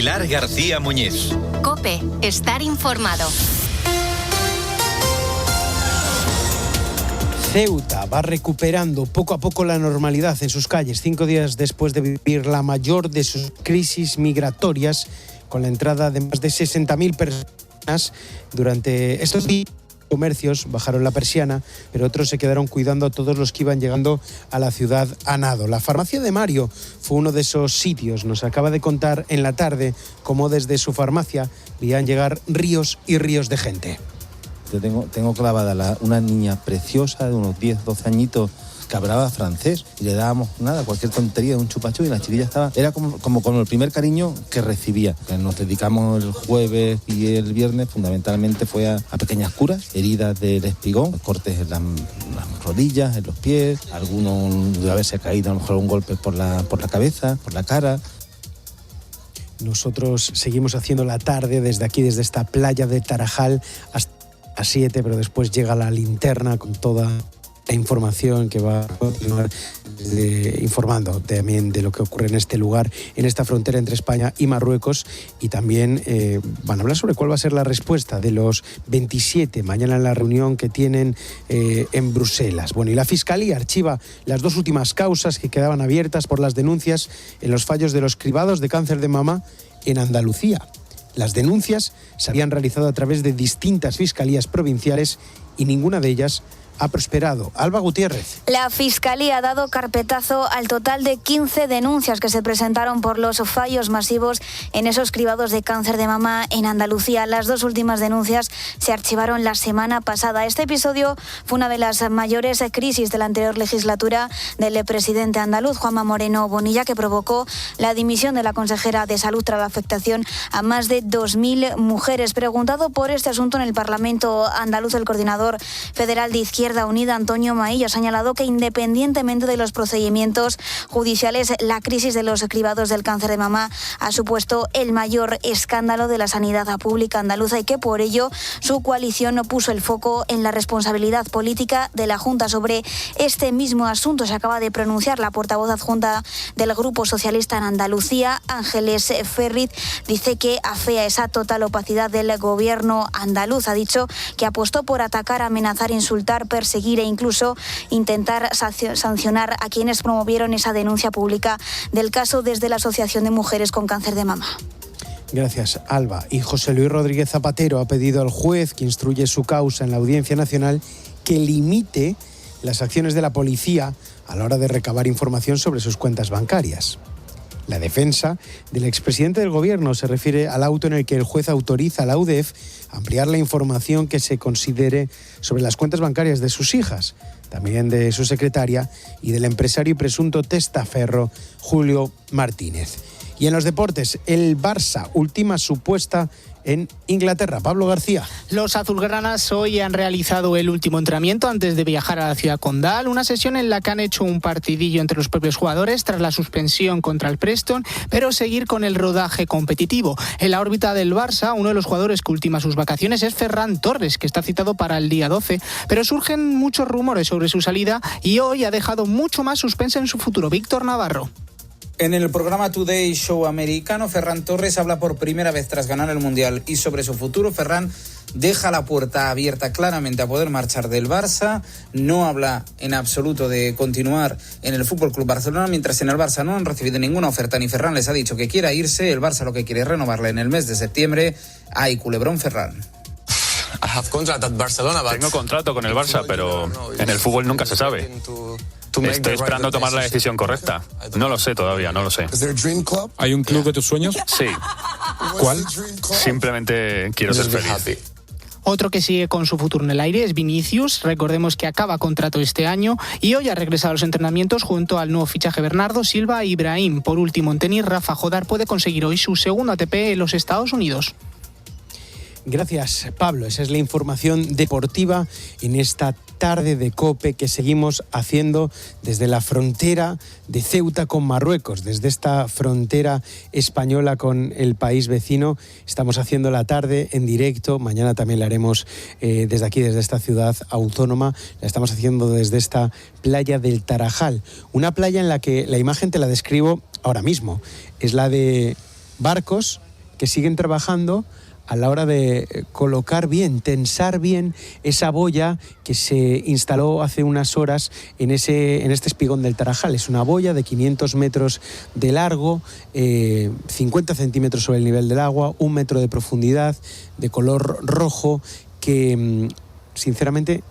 Pilar García Muñiz. COPE, estar informado. Ceuta va recuperando poco a poco la normalidad en sus calles, 5 días después de vivir la mayor de sus crisis migratorias, con la entrada de más de 60.000 personas. Durante estos días, comercios bajaron la persiana, pero otros se quedaron cuidando a todos los que iban llegando a la ciudad a nado. La farmacia de Mario fue uno de esos sitios. Nos acaba de contar en la tarde cómo desde su farmacia veían llegar ríos y ríos de gente. Yo tengo clavada una niña preciosa de unos 10, 12 añitos que hablaba francés y le dábamos cualquier tontería, un chupachú, y la chiquilla era como con el primer cariño que recibía. Nos dedicamos el jueves y el viernes, fundamentalmente fue a pequeñas curas, heridas del espigón, cortes en las rodillas, en los pies, algunos de haberse caído, a lo mejor un golpe por la cabeza, por la cara. Nosotros seguimos haciendo la tarde desde aquí, desde esta playa de Tarajal hasta las 7, pero después llega la linterna con toda la información que va a continuar informando también de lo que ocurre en este lugar, en esta frontera entre España y Marruecos, y también van a hablar sobre cuál va a ser la respuesta de los 27 mañana en la reunión que tienen en Bruselas. Bueno, y la Fiscalía archiva las 2 últimas causas que quedaban abiertas por las denuncias en los fallos de los cribados de cáncer de mama en Andalucía. Las denuncias se habían realizado a través de distintas fiscalías provinciales y ninguna de ellas ha prosperado. Alba Gutiérrez. La Fiscalía ha dado carpetazo al total de 15 denuncias que se presentaron por los fallos masivos en esos cribados de cáncer de mama en Andalucía. Las 2 últimas denuncias se archivaron la semana pasada. Este episodio fue una de las mayores crisis de la anterior legislatura del presidente andaluz, Juanma Moreno Bonilla, que provocó la dimisión de la consejera de Salud tras la afectación a más de 2.000 mujeres. Preguntado por este asunto en el Parlamento andaluz, el coordinador federal de Izquierda Unida, Antonio Maillo, ha señalado que independientemente de los procedimientos judiciales, la crisis de los cribados del cáncer de mama ha supuesto el mayor escándalo de la sanidad pública andaluza y que por ello su coalición puso el foco en la responsabilidad política de la Junta. Sobre este mismo asunto se acaba de pronunciar la portavoz adjunta del Grupo Socialista en Andalucía, Ángeles Ferriz. Dice que afea esa total opacidad del gobierno andaluz. Ha dicho que apostó por atacar, amenazar, insultar, perseguir e incluso intentar sancionar a quienes promovieron esa denuncia pública del caso desde la Asociación de Mujeres con Cáncer de Mama. Gracias, Alba. Y José Luis Rodríguez Zapatero ha pedido al juez que instruye su causa en la Audiencia Nacional que limite las acciones de la policía a la hora de recabar información sobre sus cuentas bancarias. La defensa del expresidente del Gobierno se refiere al auto en el que el juez autoriza a la UDEF a ampliar la información que se considere sobre las cuentas bancarias de sus hijas, también de su secretaria y del empresario y presunto testaferro Julio Martínez. Y en los deportes, el Barça ultima su puesta en Inglaterra. Pablo García. Los azulgranas hoy han realizado el último entrenamiento antes de viajar a la ciudad condal, una sesión en la que han hecho un partidillo entre los propios jugadores tras la suspensión contra el Preston, pero seguir con el rodaje competitivo. En la órbita del Barça, uno de los jugadores que ultima sus vacaciones es Ferran Torres, que está citado para el día 12, pero surgen muchos rumores sobre su salida y hoy ha dejado mucho más suspense en su futuro. Víctor Navarro. En el programa Today Show americano, Ferran Torres habla por primera vez tras ganar el Mundial y sobre su futuro. Ferran deja la puerta abierta claramente a poder marchar del Barça, no habla en absoluto de continuar en el FC Barcelona, mientras en el Barça no han recibido ninguna oferta ni Ferran les ha dicho que quiera irse. El Barça lo que quiere es renovarle en el mes de septiembre. Ay, culebrón Ferran. Tengo contrato con el Barça, pero en el fútbol nunca se sabe. Estoy esperando tomar la decisión correcta. No lo sé todavía, no lo sé. ¿Hay un club de tus sueños? Sí. ¿Cuál? Simplemente quiero ser feliz. Otro que sigue con su futuro en el aire es Vinicius. Recordemos que acaba contrato este año y hoy ha regresado a los entrenamientos junto al nuevo fichaje Bernardo Silva e Ibrahim. Por último, en tenis, Rafa Jodar puede conseguir hoy su segundo ATP en los Estados Unidos. Gracias, Pablo. Esa es la información deportiva en esta tarde de COPE que seguimos haciendo desde la frontera de Ceuta con Marruecos, desde esta frontera española con el país vecino. Estamos haciendo la tarde en directo. Mañana también la haremos desde aquí, desde esta ciudad autónoma. La estamos haciendo desde esta playa del Tarajal. Una playa en la que la imagen te la describo ahora mismo. Es la de barcos que siguen trabajando a la hora de colocar bien, tensar bien esa boya que se instaló hace unas horas en este espigón del Tarajal. Es una boya de 500 metros de largo, 50 centímetros sobre el nivel del agua, 1 metro de profundidad, de color rojo, que sinceramente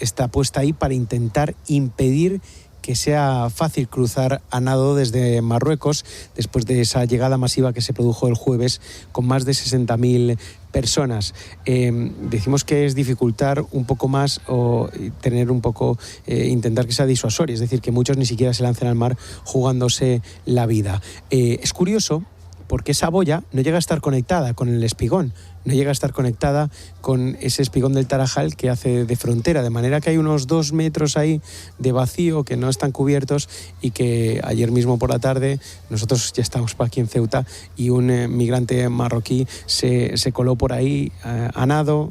está puesta ahí para intentar impedir que sea fácil cruzar a nado desde Marruecos después de esa llegada masiva que se produjo el jueves con más de 60.000 personas. Decimos que es dificultar un poco más o tener un poco, intentar que sea disuasorio, es decir, que muchos ni siquiera se lancen al mar jugándose la vida. Es curioso porque esa boya no llega a estar conectada con el espigón, no llega a estar conectada con ese espigón del Tarajal que hace de frontera, de manera que hay unos 2 metros ahí de vacío que no están cubiertos y que ayer mismo por la tarde, nosotros ya estamos aquí en Ceuta y un migrante marroquí se coló por ahí a nado,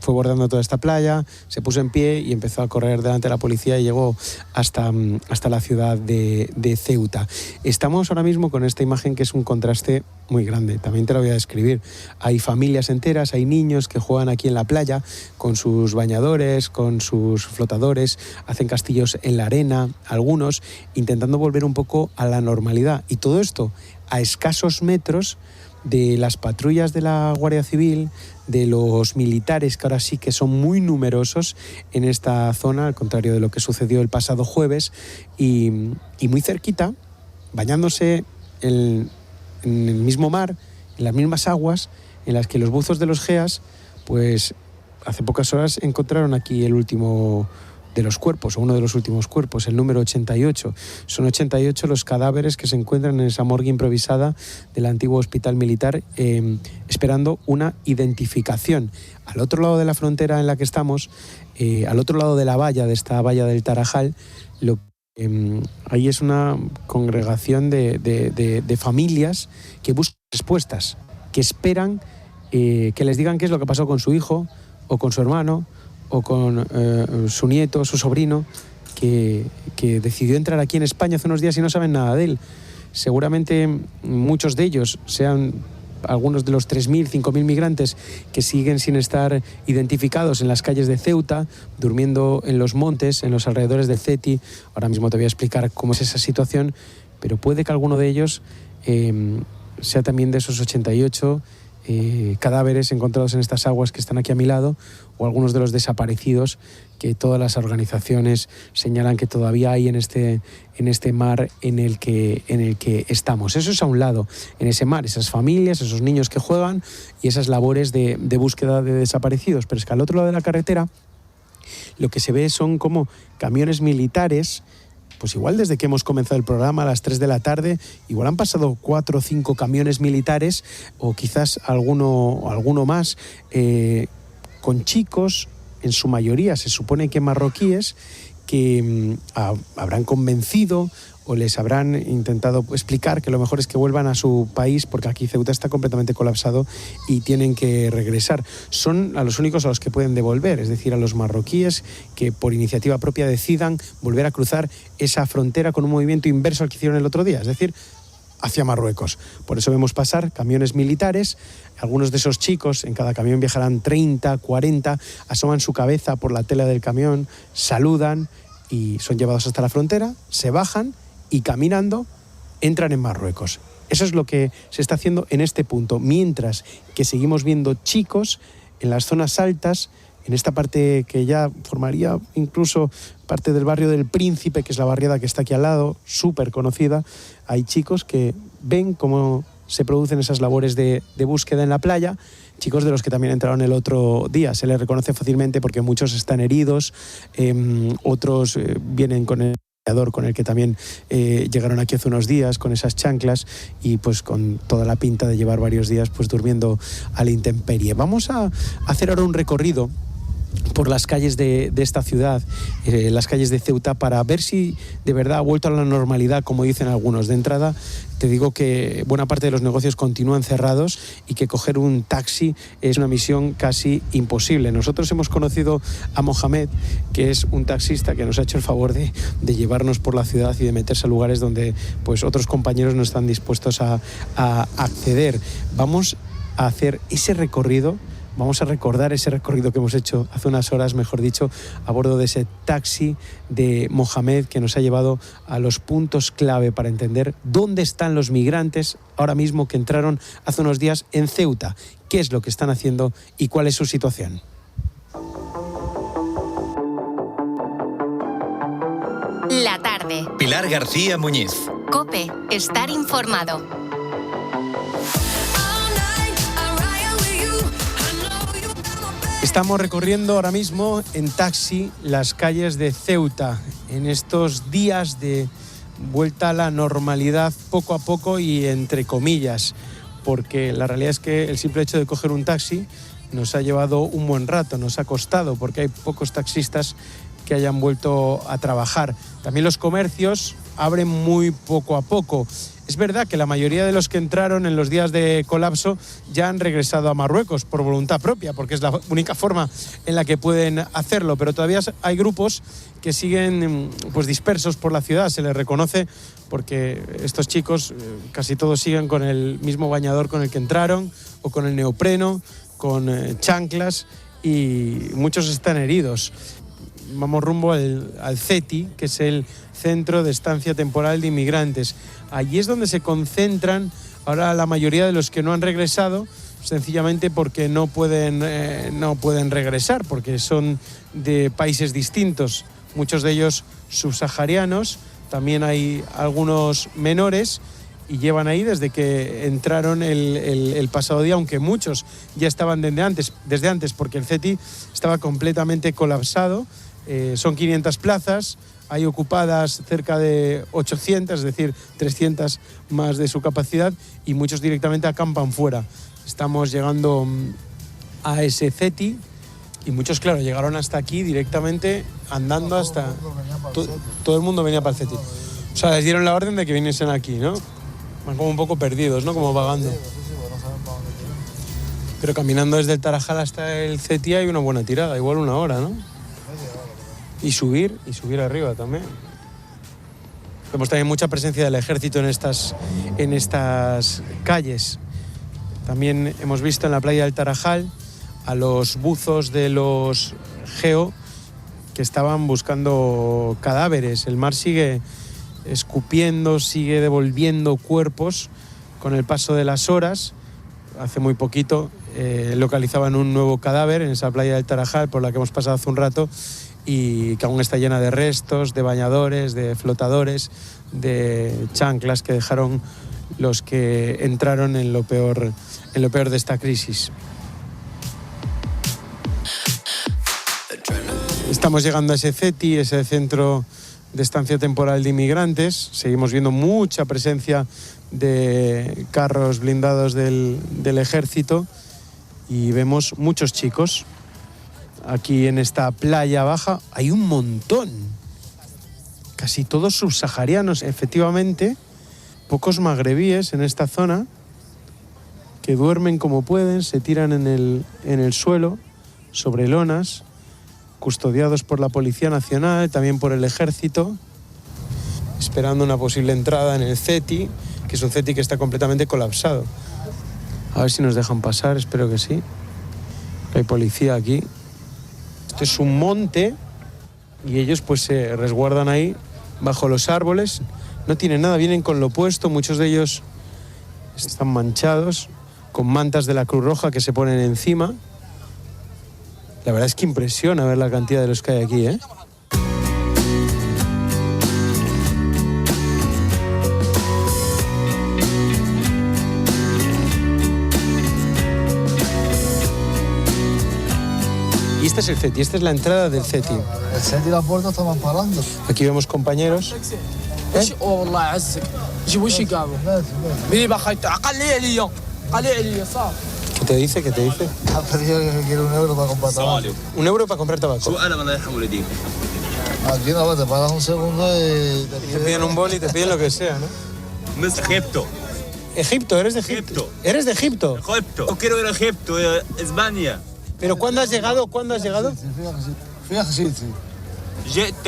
fue bordeando toda esta playa, se puso en pie y empezó a correr delante de la policía y llegó hasta la ciudad de Ceuta. Estamos ahora mismo con esta imagen que es un contraste muy grande, también te lo voy a describir. Hay familias enteras, hay niños que juegan aquí en la playa con sus bañadores, con sus flotadores, hacen castillos en la arena, algunos intentando volver un poco a la normalidad. Y todo esto a escasos metros de las patrullas de la Guardia Civil, de los militares, que ahora sí que son muy numerosos en esta zona, al contrario de lo que sucedió el pasado jueves, y muy cerquita, bañándose en el mismo mar, en las mismas aguas en las que los buzos de los GEAS, pues hace pocas horas encontraron aquí el último de los cuerpos, o uno de los últimos cuerpos, el número 88. Son 88 los cadáveres que se encuentran en esa morgue improvisada del antiguo hospital militar, esperando una identificación. Al otro lado de la frontera en la que estamos, al otro lado de la valla, de esta valla del Tarajal, ahí es una congregación de familias que buscan respuestas, que esperan que les digan qué es lo que pasó con su hijo o con su hermano o con su nieto, su sobrino, que decidió entrar aquí en España hace unos días y no saben nada de él. Seguramente muchos de ellos sean algunos de los 3.000, 5.000 migrantes que siguen sin estar identificados en las calles de Ceuta, durmiendo en los montes, en los alrededores de Ceti. Ahora mismo te voy a explicar cómo es esa situación, pero puede que alguno de ellos sea también de esos 88 cadáveres encontrados en estas aguas que están aquí a mi lado, o algunos de los desaparecidos que todas las organizaciones señalan que todavía hay en este mar en el que estamos. Eso es a un lado, en ese mar, esas familias, esos niños que juegan y esas labores de búsqueda de desaparecidos. Pero es que al otro lado de la carretera lo que se ve son como camiones militares. Pues igual desde que hemos comenzado el programa a las 3 de la tarde, igual han pasado 4 o 5 camiones militares, o quizás alguno más, con chicos, en su mayoría se supone que marroquíes, que habrán convencido o les habrán intentado explicar que lo mejor es que vuelvan a su país, porque aquí Ceuta está completamente colapsado y tienen que regresar. Son a los únicos a los que pueden devolver, es decir, a los marroquíes que por iniciativa propia decidan volver a cruzar esa frontera con un movimiento inverso al que hicieron el otro día, es decir, hacia Marruecos. Por eso vemos pasar camiones militares. Algunos de esos chicos, en cada camión viajarán 30, 40, asoman su cabeza por la tela del camión, saludan y son llevados hasta la frontera, se bajan y caminando entran en Marruecos. Eso es lo que se está haciendo en este punto, mientras que seguimos viendo chicos en las zonas altas, en esta parte que ya formaría incluso parte del barrio del Príncipe, que es la barriada que está aquí al lado, súper conocida. Hay chicos que ven cómo se producen esas labores de búsqueda en la playa, chicos de los que también entraron el otro día. Se les reconoce fácilmente porque muchos están heridos, otros vienen con el con el que también llegaron aquí hace unos días, con esas chanclas y pues con toda la pinta de llevar varios días pues durmiendo a la intemperie. Vamos a hacer ahora un recorrido por las calles de esta ciudad, las calles de Ceuta, para ver si de verdad ha vuelto a la normalidad, como dicen algunos. De entrada te digo que buena parte de los negocios continúan cerrados y que coger un taxi es una misión casi imposible. Nosotros hemos conocido a Mohamed, que es un taxista que nos ha hecho el favor de llevarnos por la ciudad y de meterse a lugares donde pues otros compañeros no están dispuestos a acceder. Vamos a hacer ese recorrido. Vamos a recordar ese recorrido que hemos hecho hace unas horas, mejor dicho, a bordo de ese taxi de Mohamed que nos ha llevado a los puntos clave para entender dónde están los migrantes ahora mismo que entraron hace unos días en Ceuta, qué es lo que están haciendo y cuál es su situación. La tarde. Pilar García Muñiz. COPE. Estar informado. Estamos recorriendo ahora mismo en taxi las calles de Ceuta en estos días de vuelta a la normalidad poco a poco y entre comillas, porque la realidad es que el simple hecho de coger un taxi nos ha llevado un buen rato, nos ha costado, porque hay pocos taxistas que hayan vuelto a trabajar. También los comercios abren muy poco a poco. Es verdad que la mayoría de los que entraron en los días de colapso ya han regresado a Marruecos por voluntad propia, porque es la única forma en la que pueden hacerlo, pero todavía hay grupos que siguen pues dispersos por la ciudad. Se les reconoce porque estos chicos casi todos siguen con el mismo bañador con el que entraron o con el neopreno, con chanclas, y muchos están heridos. Vamos rumbo al CETI, que es el Centro de Estancia Temporal de Inmigrantes. Allí es donde se concentran ahora la mayoría de los que no han regresado, sencillamente porque no pueden regresar, porque son de países distintos, muchos de ellos subsaharianos, también hay algunos menores, y llevan ahí desde que entraron el pasado día, aunque muchos ya estaban desde antes, porque el CETI estaba completamente colapsado. Son 500 plazas, hay ocupadas cerca de 800, es decir, 300 más de su capacidad, y muchos directamente acampan fuera. Estamos llegando a ese CETI y muchos, claro, llegaron hasta aquí directamente andando hasta... Todo el mundo venía para el CETI. O sea, les dieron la orden de que viniesen aquí, ¿no? Van como un poco perdidos, ¿no? Como vagando. Pero caminando desde el Tarajal hasta el CETI hay una buena tirada, igual una hora, ¿no? Y subir arriba también. Vemos también mucha presencia del ejército en estas calles. También hemos visto en la playa del Tarajal a los buzos de los GEO que estaban buscando cadáveres. El mar sigue escupiendo, sigue devolviendo cuerpos con el paso de las horas. Hace muy poquito localizaban un nuevo cadáver en esa playa del Tarajal por la que hemos pasado hace un rato, y que aún está llena de restos, de bañadores, de flotadores, de chanclas que dejaron los que entraron en lo peor de esta crisis. Estamos llegando a ese CETI, ese Centro de Estancia Temporal de Inmigrantes. Seguimos viendo mucha presencia de carros blindados del ejército y vemos muchos chicos. Aquí en esta playa baja hay un montón, casi todos subsaharianos, efectivamente, pocos magrebíes en esta zona, que duermen como pueden, se tiran en el suelo, sobre lonas, custodiados por la Policía Nacional, también por el Ejército, esperando una posible entrada en el CETI, que es un CETI que está completamente colapsado. A ver si nos dejan pasar, espero que sí. Hay policía aquí. Esto es un monte y ellos pues se resguardan ahí bajo los árboles. No tienen nada, vienen con lo puesto. Muchos de ellos están manchados con mantas de la Cruz Roja que se ponen encima. La verdad es que impresiona ver la cantidad de los que hay aquí, ¿eh? Y este es el CETI, esta es la entrada del CETI. El CETI y la puerta estaban parando. Aquí vemos compañeros. ¿Qué te dice? ¿Qué te dice? Ha pedido que quiere €1 para comprar tabaco. €1 para comprar tabaco. Aquí no, te paras un segundo y te piden un boli y te piden lo que sea, ¿no? Egipto. Egipto, eres de Egipto. ¿Eres de Egipto? Egipto. No quiero ir a Egipto, España. ¿Pero cuándo has llegado? ¿Cuándo has llegado? في أخ سيتي. جئت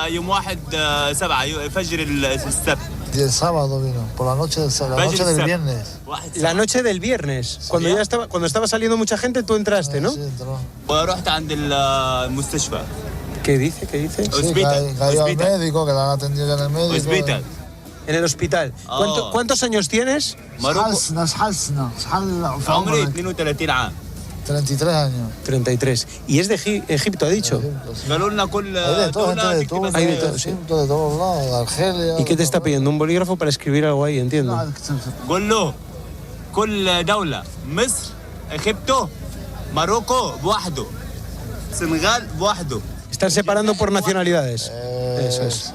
يوم 1/7 فجر السبت. El sábado vino, por la noche del viernes. La noche del viernes. Cuando estaba saliendo mucha gente, tú entraste, ¿no? Sí, entró. ورحت عند المستشفى. ¿Qué dice? ¿Qué dice? Sí, cayó al médico, que la han atendido ya en el médico. Hospital. En el hospital. ¿Cuántos años tienes? حالسنا عمري 32 عام. 33 años. 33. ¿Y es de Egipto, ha dicho? قالوا لنا كل Hay de todo, gente de todo. Hay de todo, sí. De todos lados, de Argelia. ¿Y qué te está pidiendo? Un bolígrafo para escribir algo ahí, entiendo. قول له كل دولة مصر اجيبتو ماروكو بوحده السنغال بوحده. Están separando por nacionalidades. Eso es.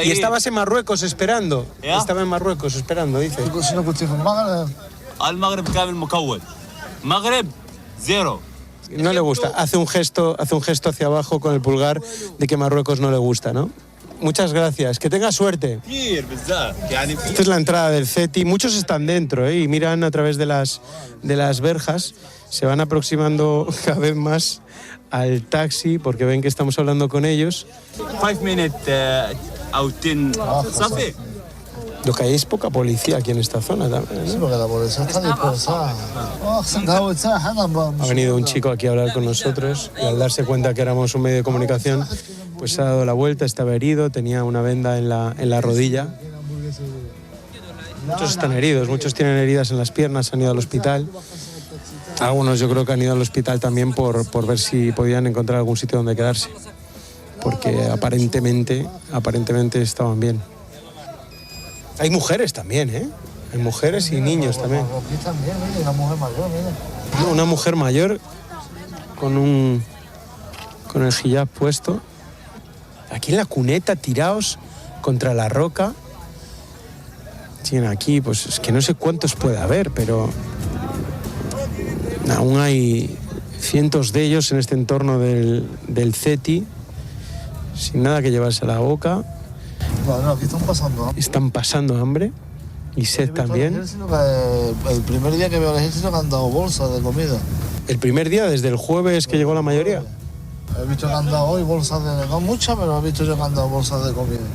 Y estabas en Marruecos esperando. Estaba en Marruecos esperando, dice. شنو كنت في المغرب؟ المغرب كامل مكون. مغرب زيرو. No le gusta. Hace un gesto hacia abajo con el pulgar de que Marruecos no le gusta, ¿no? Muchas gracias. Que tenga suerte. Esta es la entrada del CETI. Muchos están dentro, y miran a través de las verjas. Se van aproximando cada vez más al taxi porque ven que estamos hablando con ellos. 5 minutes او 10 صافي. Lo que hay es poca policía aquí en esta zona también, ¿no? Sí, porque la policía está dispersada. Ha venido un chico aquí a hablar con nosotros y al darse cuenta que éramos un medio de comunicación, pues se ha dado la vuelta, estaba herido, tenía una venda en la rodilla. Muchos están heridos, muchos tienen heridas en las piernas, han ido al hospital. Algunos yo creo que han ido al hospital también por ver si podían encontrar algún sitio donde quedarse, porque aparentemente estaban bien. Hay mujeres también, ¿eh? Hay mujeres y niños también. Aquí también, mira, una mujer mayor, mira. Una mujer mayor con el hijab puesto. Aquí en la cuneta, tirados contra la roca. Tienen aquí, pues es que no sé cuántos puede haber, pero aún hay cientos de ellos en este entorno del CETI, sin nada que llevarse a la boca. No, aquí están pasando hambre. Están pasando hambre y sed también. El primer día que veo al ejército que han dado bolsas de comida. El primer día, desde el jueves que llegó la mayoría. He visto que han dado hoy bolsas de... No muchas, pero he visto yo que han dado bolsas de comida.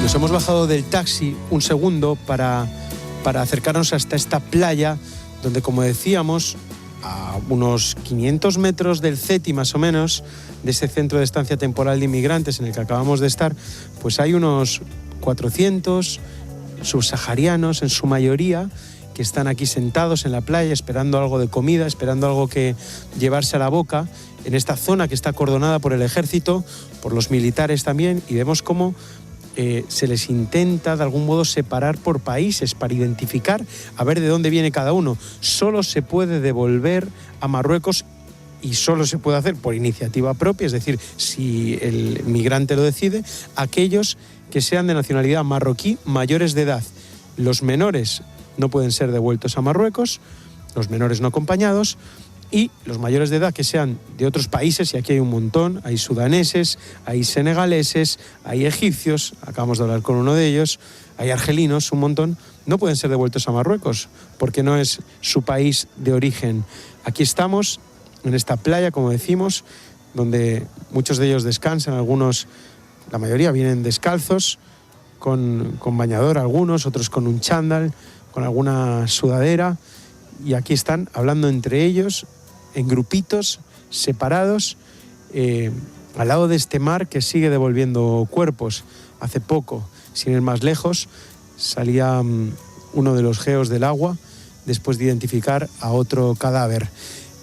Nos hemos bajado del taxi un segundo para acercarnos hasta esta playa donde, como decíamos, a unos 500 metros del CETI más o menos, de ese centro de estancia temporal de inmigrantes en el que acabamos de estar, pues hay unos 400 subsaharianos en su mayoría que están aquí sentados en la playa esperando algo de comida, esperando algo que llevarse a la boca, en esta zona que está acordonada por el ejército, por los militares también, y vemos cómo se les intenta de algún modo separar por países para identificar a ver de dónde viene cada uno. Solo se puede devolver a Marruecos y solo se puede hacer por iniciativa propia, es decir, si el migrante lo decide, aquellos que sean de nacionalidad marroquí mayores de edad. Los menores no pueden ser devueltos a Marruecos, los menores no acompañados, y los mayores de edad que sean de otros países, y aquí hay un montón, hay sudaneses, hay senegaleses, hay egipcios, acabamos de hablar con uno de ellos, hay argelinos, un montón, no pueden ser devueltos a Marruecos porque no es su país de origen. Aquí estamos, en esta playa, como decimos, donde muchos de ellos descansan, algunos, la mayoría vienen descalzos, con bañador algunos, otros con un chándal, con alguna sudadera, y aquí están hablando entre ellos, en grupitos, separados, al lado de este mar que sigue devolviendo cuerpos. Hace poco, sin ir más lejos, salía uno de los geos del agua después de identificar a otro cadáver.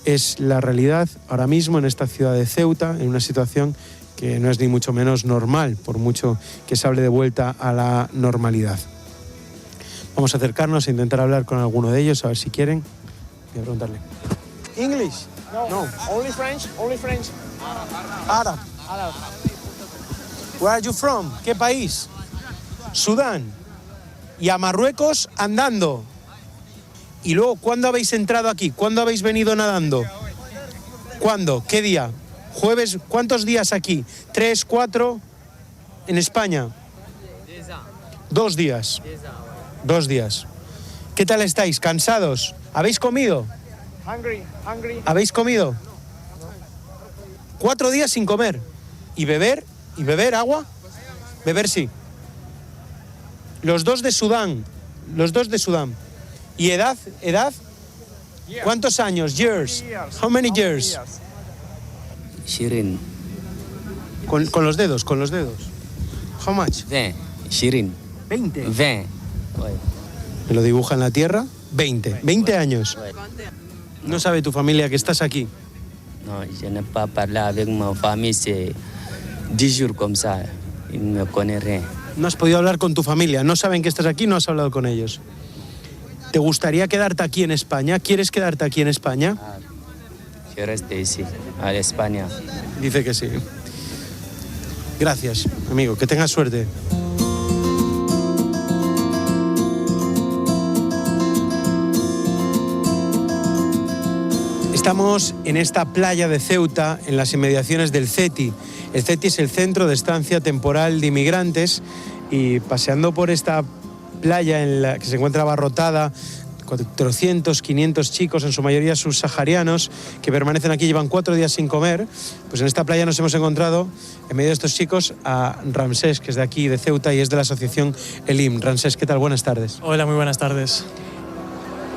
Es la realidad ahora mismo en esta ciudad de Ceuta, en una situación que no es ni mucho menos normal, por mucho que se hable de vuelta a la normalidad. Vamos a acercarnos a intentar hablar con alguno de ellos, a ver si quieren. Voy a preguntarle. English? No. Only French? Only French? Arab. Where are you from? ¿Qué país? Sudán. Y a Marruecos andando. Y luego, ¿cuándo habéis entrado aquí? ¿Cuándo habéis venido nadando? ¿Cuándo? ¿Qué día? ¿Jueves? ¿Cuántos días aquí? ¿3, 4? ¿En España? 2 días. 2 días. ¿Qué tal estáis? ¿Cansados? ¿Habéis comido? ¿Habéis comido? 4 días sin comer. ¿Y beber? ¿Y beber agua? Beber sí. Los dos de Sudán. ¿Y edad? ¿Cuántos años? Years. How many years? Shirin. Con los dedos. How much? 20. 20. 20. Me lo dibuja en la tierra. 20 años. No sabe tu familia que estás aquí. No, je n'ai pas parlé avec ma famille, c'est 10 jours comme ça. Ils ne me connaissent rien. No has podido hablar con tu familia, no saben que estás aquí, no has hablado con ellos. ¿Te gustaría quedarte aquí en España? ¿Quieres quedarte aquí en España? Je reste ici, en España. Dice que sí. Gracias, amigo, que tengas suerte. Estamos en esta playa de Ceuta, en las inmediaciones del CETI. El CETI es el Centro de Estancia Temporal de Inmigrantes, y paseando por esta playa en la que se encuentra abarrotada, 400, 500 chicos, en su mayoría subsaharianos, que permanecen aquí, llevan 4 días sin comer. Pues en esta playa nos hemos encontrado, en medio de estos chicos, a Ramsés, que es de aquí, de Ceuta, y es de la asociación Elim. Ramsés, ¿qué tal? Buenas tardes. Hola, muy buenas tardes.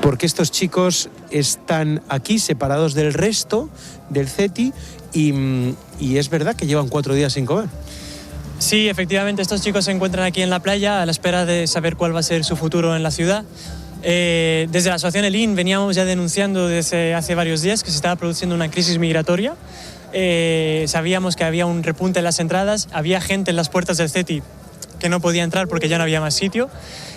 ¿Por qué estos chicos están aquí, separados del resto del CETI, y es verdad que llevan 4 días sin comer? Sí, efectivamente, estos chicos se encuentran aquí en la playa a la espera de saber cuál va a ser su futuro en la ciudad. Desde la asociación Elim veníamos ya denunciando desde hace varios días que se estaba produciendo una crisis migratoria. Sabíamos que había un repunte en las entradas, había gente en las puertas del CETI que no podía entrar porque ya no había más sitio.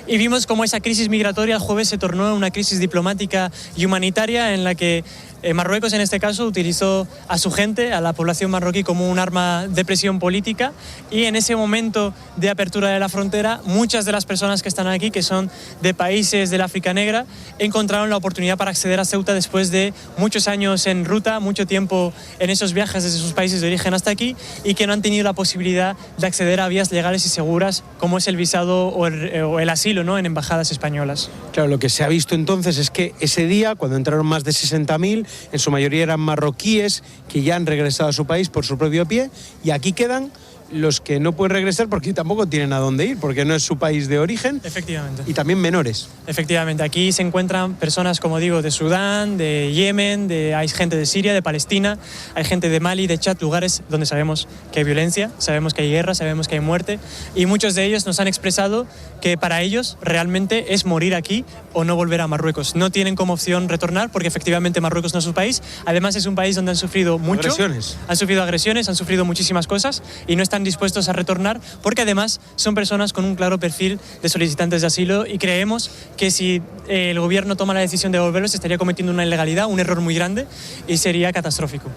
Y vimos cómo esa crisis migratoria el jueves se tornó en una crisis diplomática y humanitaria en la que Marruecos, en este caso, utilizó a su gente, a la población marroquí, como un arma de presión política, y en ese momento de apertura de la frontera, muchas de las personas que están aquí, que son de países del África Negra, encontraron la oportunidad para acceder a Ceuta después de muchos años en ruta, mucho tiempo en esos viajes desde sus países de origen hasta aquí, y que no han tenido la posibilidad de acceder a vías legales y seguras, como es el visado o el asilo, ¿no?, en embajadas españolas. Claro, lo que se ha visto entonces es que ese día, cuando entraron más de 60.000, en su mayoría eran marroquíes que ya han regresado a su país por su propio pie, y aquí quedan los que no pueden regresar porque tampoco tienen a dónde ir, porque no es su país de origen. Efectivamente. Y también menores. Efectivamente, aquí se encuentran personas, como digo, de Sudán, de Yemen, hay gente de Siria, de Palestina, hay gente de Mali, de Chad, lugares donde sabemos que hay violencia, sabemos que hay guerra, sabemos que hay muerte, y muchos de ellos nos han expresado que para ellos realmente es morir aquí o no volver a Marruecos. No tienen como opción retornar porque efectivamente Marruecos no es su país. Además es un país donde han sufrido mucho. Agresiones. Han sufrido agresiones, han sufrido muchísimas cosas y no están dispuestos a retornar porque además son personas con un claro perfil de solicitantes de asilo, y creemos que si el gobierno toma la decisión de devolverlos estaría cometiendo una ilegalidad, un error muy grande, y sería catastrófico.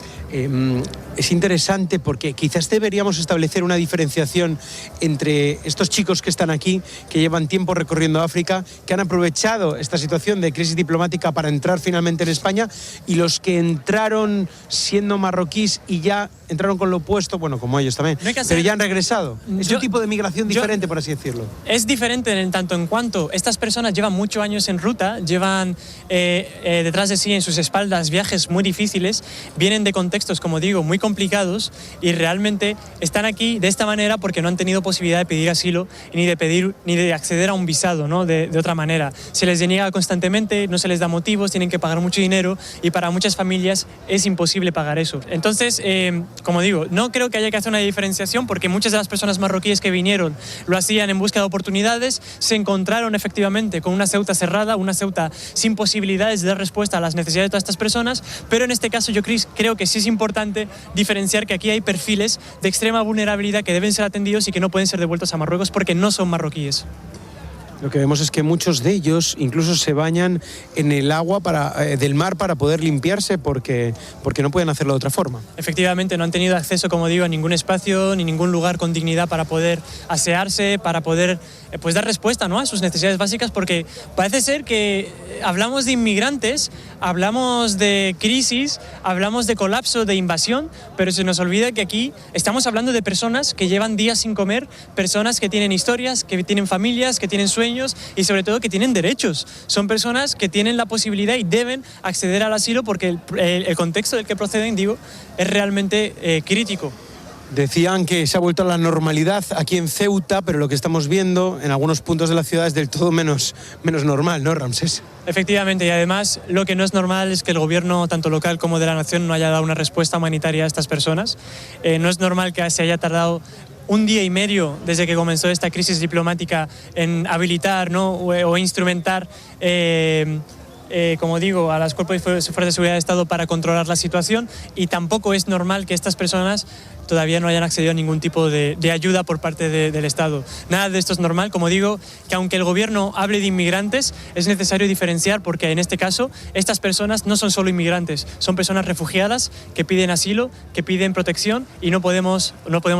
Es interesante porque quizás deberíamos establecer una diferenciación entre estos chicos que están aquí, que llevan tiempo recorriendo África, que han aprovechado esta situación de crisis diplomática para entrar finalmente en España, y los que entraron siendo marroquíes y ya entraron con lo opuesto, bueno, como ellos también, pero ya han regresado. Es un tipo de migración diferente, por así decirlo. Es diferente en tanto en cuanto estas personas llevan muchos años en ruta, llevan detrás de sí, en sus espaldas, viajes muy difíciles, vienen de contextos, como digo, muy complicados, y realmente están aquí de esta manera porque no han tenido posibilidad de pedir asilo ni de acceder a un visado, ¿no?, de otra manera. Se les deniega constantemente, no se les da motivos, tienen que pagar mucho dinero, y para muchas familias es imposible pagar eso. Entonces, como digo, no creo que haya que hacer una diferenciación porque muchas de las personas marroquíes que vinieron lo hacían en busca de oportunidades, se encontraron efectivamente con una Ceuta cerrada, una Ceuta sin posibilidades de dar respuesta a las necesidades de todas estas personas, pero en este caso yo creo que sí es importante diferenciar que aquí hay perfiles de extrema vulnerabilidad que deben ser atendidos y que no pueden ser devueltos a Marruecos porque no son marroquíes. Lo que vemos es que muchos de ellos incluso se bañan en el agua del mar para poder limpiarse porque no pueden hacerlo de otra forma. Efectivamente, no han tenido acceso, como digo, a ningún espacio ni ningún lugar con dignidad para poder asearse, para poder pues dar respuesta, ¿no?, a sus necesidades básicas, porque parece ser que hablamos de inmigrantes, hablamos de crisis, hablamos de colapso, de invasión, pero se nos olvida que aquí estamos hablando de personas que llevan días sin comer, personas que tienen historias, que tienen familias, que tienen sueños y sobre todo que tienen derechos. Son personas que tienen la posibilidad y deben acceder al asilo porque el contexto del que proceden, digo, es realmente crítico. Decían que se ha vuelto a la normalidad aquí en Ceuta, pero lo que estamos viendo en algunos puntos de la ciudad es del todo menos normal, ¿no, Ramsés? Efectivamente, y además lo que no es normal es que el gobierno, tanto local como de la nación, no haya dado una respuesta humanitaria a estas personas. No es normal que se haya tardado 1 día y medio desde que comenzó esta crisis diplomática en habilitar, ¿no?, o instrumentar como digo, a las cuerpos y fuerzas de seguridad de Estado para controlar la situación, y tampoco es normal que estas personas todavía no hayan accedido a ningún tipo de ayuda por parte del Estado. Nada de esto es normal. Como digo, que aunque el gobierno hable de inmigrantes, es necesario diferenciar, porque en este caso estas personas no son solo inmigrantes, son personas refugiadas que piden asilo, que piden protección, y no podemos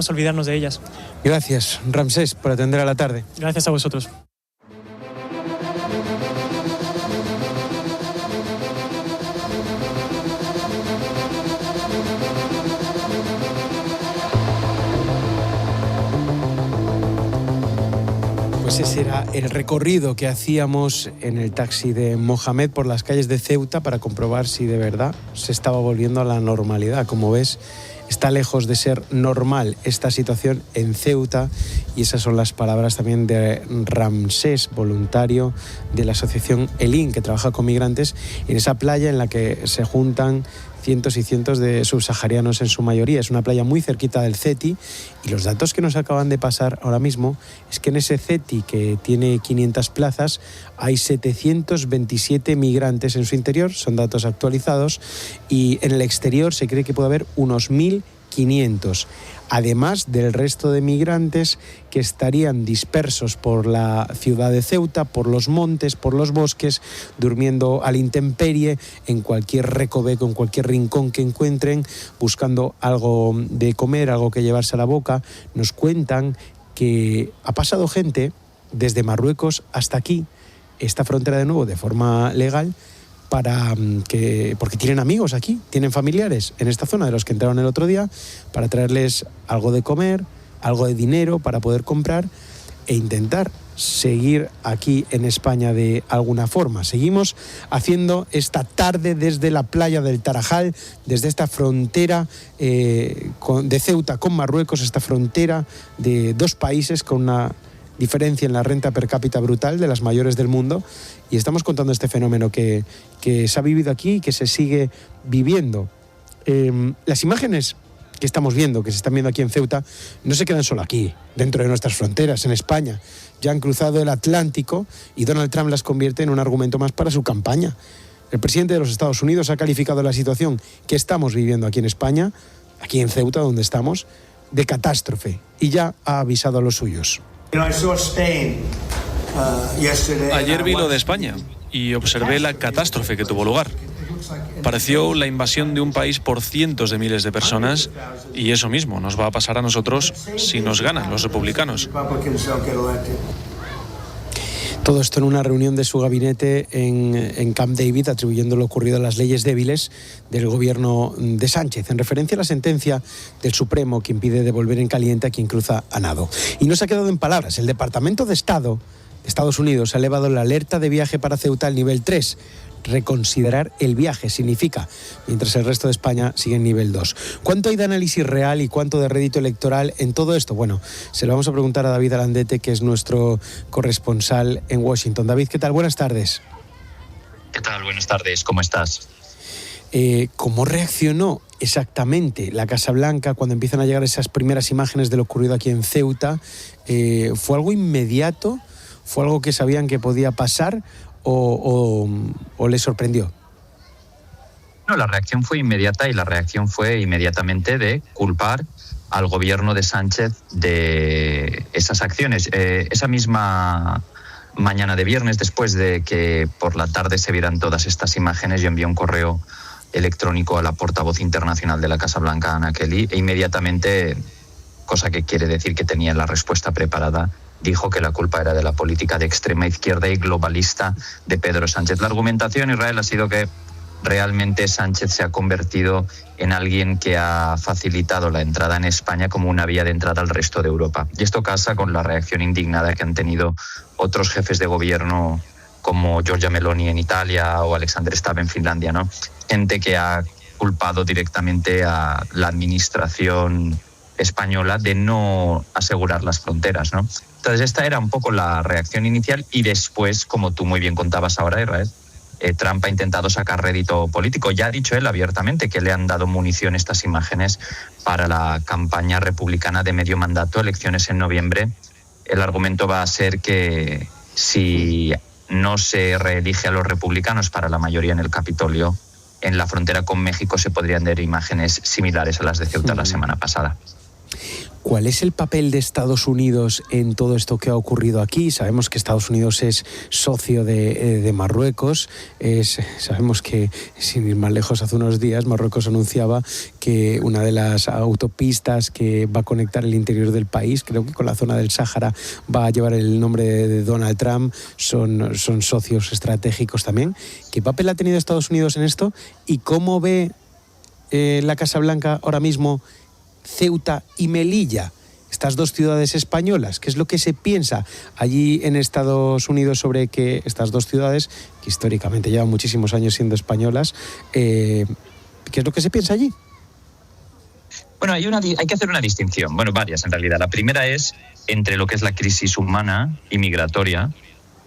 olvidarnos de ellas. Gracias, Ramsés, por atender a la tarde. Gracias a vosotros. Pues ese era el recorrido que hacíamos en el taxi de Mohamed por las calles de Ceuta para comprobar si de verdad se estaba volviendo a la normalidad. Como ves, está lejos de ser normal esta situación en Ceuta, y esas son las palabras también de Ramsés, voluntario de la asociación Elin, que trabaja con migrantes en esa playa en la que se juntan cientos y cientos de subsaharianos en su mayoría. Es una playa muy cerquita del CETI, y los datos que nos acaban de pasar ahora mismo es que en ese CETI, que tiene 500 plazas, hay 727 migrantes en su interior, son datos actualizados, y en el exterior se cree que puede haber unos 1.500, además del resto de migrantes que estarían dispersos por la ciudad de Ceuta, por los montes, por los bosques, durmiendo a la intemperie, en cualquier recoveco, en cualquier rincón que encuentren, buscando algo de comer, algo que llevarse a la boca. Nos cuentan que ha pasado gente desde Marruecos hasta aquí, esta frontera de nuevo, de forma legal, porque tienen amigos aquí, tienen familiares en esta zona de los que entraron el otro día, para traerles algo de comer, algo de dinero para poder comprar e intentar seguir aquí en España de alguna forma. Seguimos haciendo esta tarde desde la playa del Tarajal, desde esta frontera de Ceuta con Marruecos, esta frontera de dos países con una diferencia en la renta per cápita brutal, de las mayores del mundo, y estamos contando este fenómeno que se ha vivido aquí y que se sigue viviendo. Las imágenes que estamos viendo, que se están viendo aquí en Ceuta, no se quedan solo aquí, dentro de nuestras fronteras, en España. Ya han cruzado el Atlántico, y Donald Trump las convierte en un argumento más para su campaña. El presidente de los Estados Unidos ha calificado la situación que estamos viviendo aquí en España, aquí en Ceuta, donde estamos, de catástrofe, y ya ha avisado a los suyos. Ayer vi lo de España y observé la catástrofe que tuvo lugar. Pareció la invasión de un país por cientos de miles de personas, y eso mismo nos va a pasar a nosotros si nos ganan los republicanos. Todo esto en una reunión de su gabinete en Camp David, atribuyendo lo ocurrido a las leyes débiles del gobierno de Sánchez, en referencia a la sentencia del Supremo que impide devolver en caliente a quien cruza a nado. Y no se ha quedado en palabras. El Departamento de Estado de Estados Unidos ha elevado la alerta de viaje para Ceuta al nivel 3. Reconsiderar el viaje significa, mientras el resto de España sigue en nivel 2. ¿Cuánto hay de análisis real y cuánto de rédito electoral en todo esto? Bueno, se lo vamos a preguntar a David Alandete, que es nuestro corresponsal en Washington. David, ¿qué tal? Buenas tardes. ¿Qué tal? Buenas tardes. ¿Cómo estás? ¿Cómo reaccionó exactamente la Casa Blanca cuando empiezan a llegar esas primeras imágenes de lo ocurrido aquí en Ceuta? ¿Fue algo inmediato? ¿Fue algo que sabían que podía pasar? ¿O le sorprendió? No, la reacción fue inmediata, y la reacción fue inmediatamente de culpar al gobierno de Sánchez de esas acciones. Esa misma mañana de viernes, después de que por la tarde se vieran todas estas imágenes, yo envié un correo electrónico a la portavoz internacional de la Casa Blanca, Anna Kelly, e inmediatamente, cosa que quiere decir que tenía la respuesta preparada, dijo que la culpa era de la política de extrema izquierda y globalista de Pedro Sánchez. La argumentación, Israel, ha sido que realmente Sánchez se ha convertido en alguien que ha facilitado la entrada en España como una vía de entrada al resto de Europa. Y esto casa con la reacción indignada que han tenido otros jefes de gobierno como Giorgia Meloni en Italia o Alexander Stubb en Finlandia, ¿no? Gente que ha culpado directamente a la administración española de no asegurar las fronteras, ¿no? Entonces esta era un poco la reacción inicial y después, como tú muy bien contabas ahora, Israel, Trump ha intentado sacar rédito político. Ya ha dicho él abiertamente que le han dado munición estas imágenes para la campaña republicana de medio mandato, elecciones en noviembre. El argumento va a ser que si no se reelige a los republicanos para la mayoría en el Capitolio, en la frontera con México se podrían ver imágenes similares a las de Ceuta la semana pasada. ¿Cuál es el papel de Estados Unidos en todo esto que ha ocurrido aquí? Sabemos que Estados Unidos es socio de Marruecos. Sabemos que, sin ir más lejos, hace unos días Marruecos anunciaba que una de las autopistas que va a conectar el interior del país, creo que con la zona del Sáhara, va a llevar el nombre de Donald Trump. Son socios estratégicos también. ¿Qué papel ha tenido Estados Unidos en esto? ¿Y cómo ve la Casa Blanca ahora mismo Ceuta y Melilla, estas dos ciudades españolas? ¿Qué es lo que se piensa allí en Estados Unidos sobre que estas dos ciudades, que históricamente llevan muchísimos años siendo españolas, qué es lo que se piensa allí? Bueno, hay que hacer una distinción, bueno, varias en realidad. La primera es entre lo que es la crisis humana y migratoria,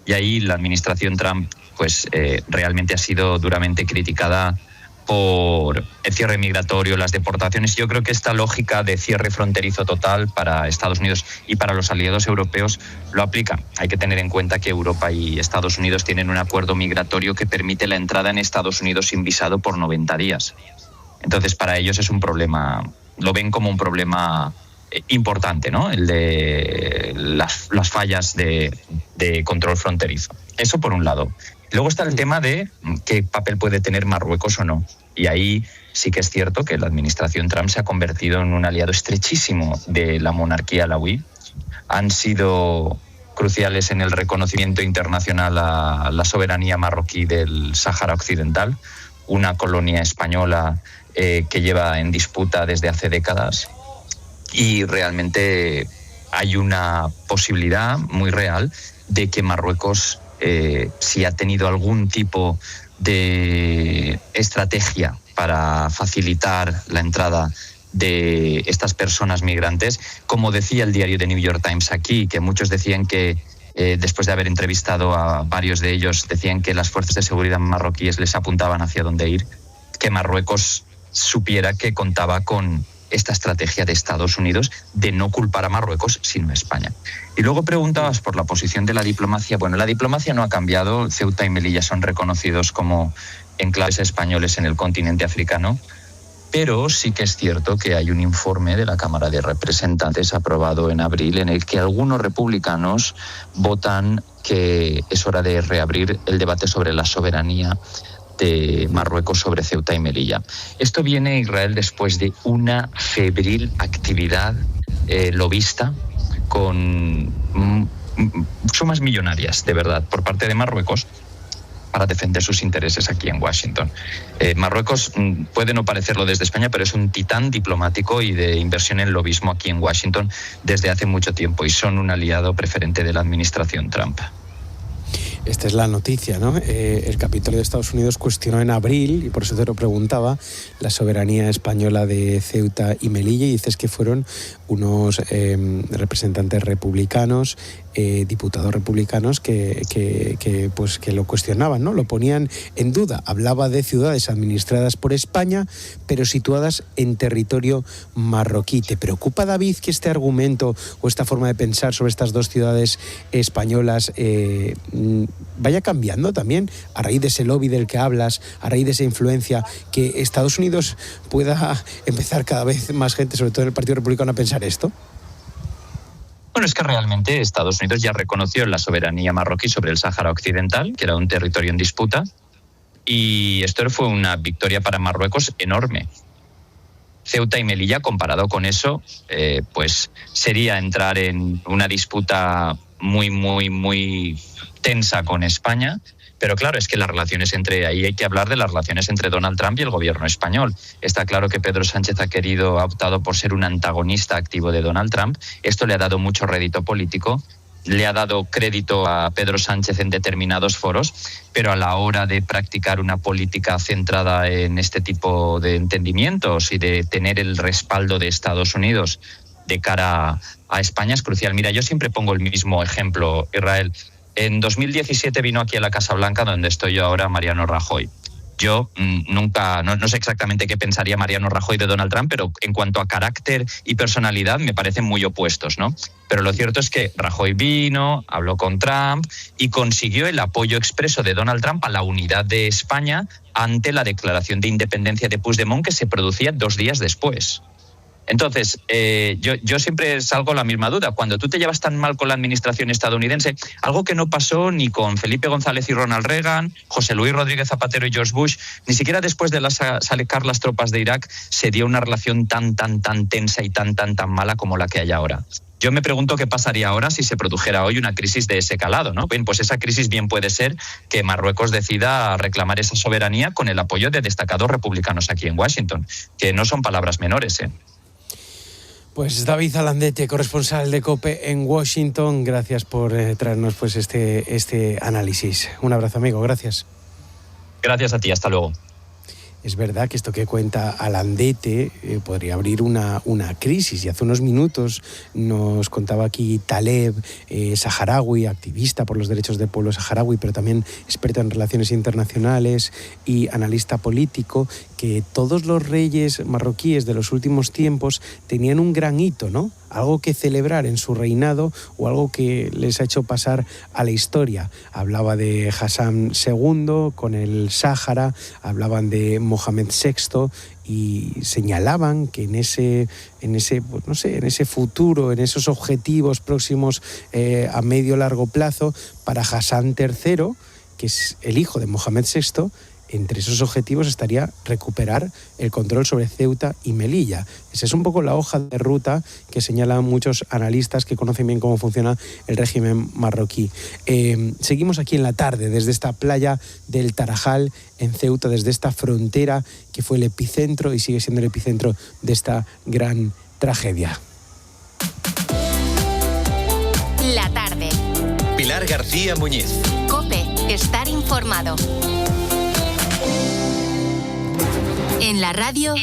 y ahí la administración Trump pues realmente ha sido duramente criticada por el cierre migratorio, las deportaciones. Yo creo que esta lógica de cierre fronterizo total para Estados Unidos y para los aliados europeos lo aplica. Hay que tener en cuenta que Europa y Estados Unidos tienen un acuerdo migratorio que permite la entrada en Estados Unidos sin visado por 90 días. Entonces, para ellos es un problema, lo ven como un problema importante, ¿no? El de las fallas de control fronterizo. Eso por un lado. Luego está el tema de qué papel puede tener Marruecos o no. Y ahí sí que es cierto que la administración Trump se ha convertido en un aliado estrechísimo de la monarquía alauí. Han sido cruciales en el reconocimiento internacional a la soberanía marroquí del Sáhara Occidental, una colonia española que lleva en disputa desde hace décadas. Y realmente hay una posibilidad muy real de que Marruecos, si ha tenido algún tipo de estrategia para facilitar la entrada de estas personas migrantes, como decía el diario The New York Times aquí, que muchos decían que, después de haber entrevistado a varios de ellos, decían que las fuerzas de seguridad marroquíes les apuntaban hacia dónde ir, que Marruecos supiera que contaba con esta estrategia de Estados Unidos de no culpar a Marruecos, sino a España. Y luego preguntabas por la posición de la diplomacia. Bueno, la diplomacia no ha cambiado. Ceuta y Melilla son reconocidos como enclaves españoles en el continente africano, pero sí que es cierto que hay un informe de la Cámara de Representantes aprobado en abril en el que algunos republicanos votan que es hora de reabrir el debate sobre la soberanía de Marruecos sobre Ceuta y Melilla. Esto viene, Israel, después de una febril actividad lobista con sumas millonarias, de verdad, por parte de Marruecos para defender sus intereses aquí en Washington. Marruecos puede no parecerlo desde España, pero es un titán diplomático y de inversión en lobismo aquí en Washington desde hace mucho tiempo y son un aliado preferente de la administración Trump. Esta es la noticia, ¿no? El Capitolio de Estados Unidos cuestionó en abril, y por eso te lo preguntaba, la soberanía española de Ceuta y Melilla, y dices que fueron unos representantes republicanos, diputados republicanos que lo cuestionaban, ¿no? Lo ponían en duda. Hablaba de ciudades administradas por España, pero situadas en territorio marroquí. ¿Te preocupa, David, que este argumento o esta forma de pensar sobre estas dos ciudades españolas vaya cambiando también a raíz de ese lobby del que hablas, a raíz de esa influencia, que Estados Unidos pueda empezar cada vez más gente, sobre todo en el Partido Republicano, a pensar esto? Bueno, es que realmente Estados Unidos ya reconoció la soberanía marroquí sobre el Sáhara Occidental, que era un territorio en disputa, y esto fue una victoria para Marruecos enorme. Ceuta y Melilla, comparado con eso, pues sería entrar en una disputa muy tensa con España. Pero claro, es que ahí hay que hablar de las relaciones entre Donald Trump y el gobierno español. Está claro que Pedro Sánchez ha optado por ser un antagonista activo de Donald Trump. Esto le ha dado mucho rédito político, le ha dado crédito a Pedro Sánchez en determinados foros, pero a la hora de practicar una política centrada en este tipo de entendimientos y de tener el respaldo de Estados Unidos de cara a España es crucial. Mira, yo siempre pongo el mismo ejemplo, Israel. En 2017 vino aquí a la Casa Blanca, donde estoy yo ahora, Mariano Rajoy. Yo no sé exactamente qué pensaría Mariano Rajoy de Donald Trump, pero en cuanto a carácter y personalidad me parecen muy opuestos, ¿no? Pero lo cierto es que Rajoy vino, habló con Trump y consiguió el apoyo expreso de Donald Trump a la unidad de España ante la declaración de independencia de Puigdemont, que se producía 2 días después. Entonces, yo siempre salgo a la misma duda. Cuando tú te llevas tan mal con la administración estadounidense, algo que no pasó ni con Felipe González y Ronald Reagan, José Luis Rodríguez Zapatero y George Bush, ni siquiera después de sacar las tropas de Irak se dio una relación tan tensa y tan mala como la que hay ahora. Yo me pregunto qué pasaría ahora si se produjera hoy una crisis de ese calado, ¿no? Bien, pues esa crisis bien puede ser que Marruecos decida reclamar esa soberanía con el apoyo de destacados republicanos aquí en Washington, que no son palabras menores, ¿eh? Pues David Alandete, corresponsal de COPE en Washington, gracias por traernos pues este análisis. Un abrazo, amigo, gracias. Gracias a ti, hasta luego. Es verdad que esto que cuenta Alandete podría abrir una crisis. Y hace unos minutos nos contaba aquí Taleb, saharaui, activista por los derechos del pueblo saharaui, pero también experto en relaciones internacionales y analista político, que todos los reyes marroquíes de los últimos tiempos tenían un gran hito, ¿no? Algo que celebrar en su reinado o algo que les ha hecho pasar a la historia. Hablaba de Hassan II con el Sáhara, hablaban de Mohamed VI y señalaban que en ese futuro, en esos objetivos próximos a medio largo plazo, para Hassan III, que es el hijo de Mohamed VI, entre esos objetivos estaría recuperar el control sobre Ceuta y Melilla. Esa es un poco la hoja de ruta que señalan muchos analistas que conocen bien cómo funciona el régimen marroquí. Seguimos aquí en la tarde, desde esta playa del Tarajal, en Ceuta, desde esta frontera que fue el epicentro y sigue siendo el epicentro de esta gran tragedia. La tarde. Pilar García Muñiz. COPE, estar informado. En la radio.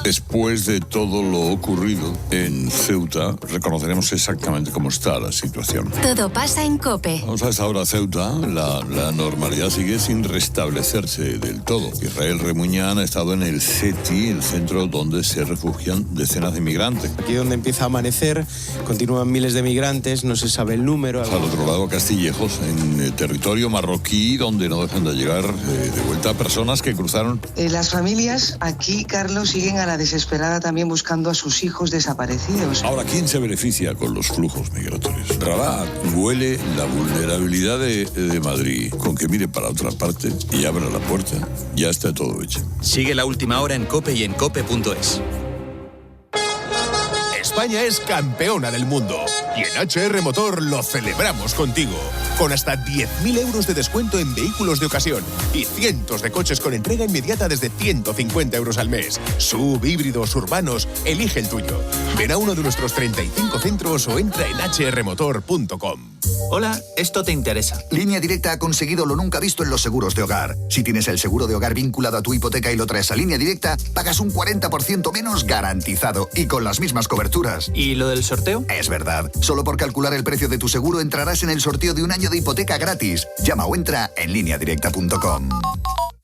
Después de todo lo ocurrido en Ceuta, reconoceremos exactamente cómo está la situación. Todo pasa en COPE. Vamos a esta hora, Ceuta. La normalidad sigue sin restablecerse del todo. Israel Remuñán ha estado en el CETI, el centro donde se refugian decenas de migrantes. Aquí donde empieza a amanecer, continúan miles de migrantes, no se sabe el número. Al otro lado, Castillejos, en el territorio marroquí, donde no dejan de llegar de vuelta personas que cruzaron. Las familias aquí, Carlos, siguen a la desesperada también buscando a sus hijos desaparecidos. Ahora, ¿quién se beneficia con los flujos migratorios? Rabat huele la vulnerabilidad de Madrid con que mire para otra parte y abra la puerta. Ya está todo hecho. Sigue La Última Hora en COPE y en COPE.es. España es campeona del mundo y en HR Motor lo celebramos contigo. Con hasta 10.000 euros de descuento en vehículos de ocasión y cientos de coches con entrega inmediata desde 150 euros al mes. SUV, híbridos, urbanos, elige el tuyo. Ven a uno de nuestros 35 centros o entra en hrmotor.com. Hola, esto te interesa. Línea Directa ha conseguido lo nunca visto en los seguros de hogar. Si tienes el seguro de hogar vinculado a tu hipoteca y lo traes a Línea Directa, pagas un 40% menos garantizado y con las mismas coberturas. ¿Y lo del sorteo? Es verdad. Solo por calcular el precio de tu seguro entrarás en el sorteo de un año de hipoteca gratis. Llama o entra en lineadirecta.com.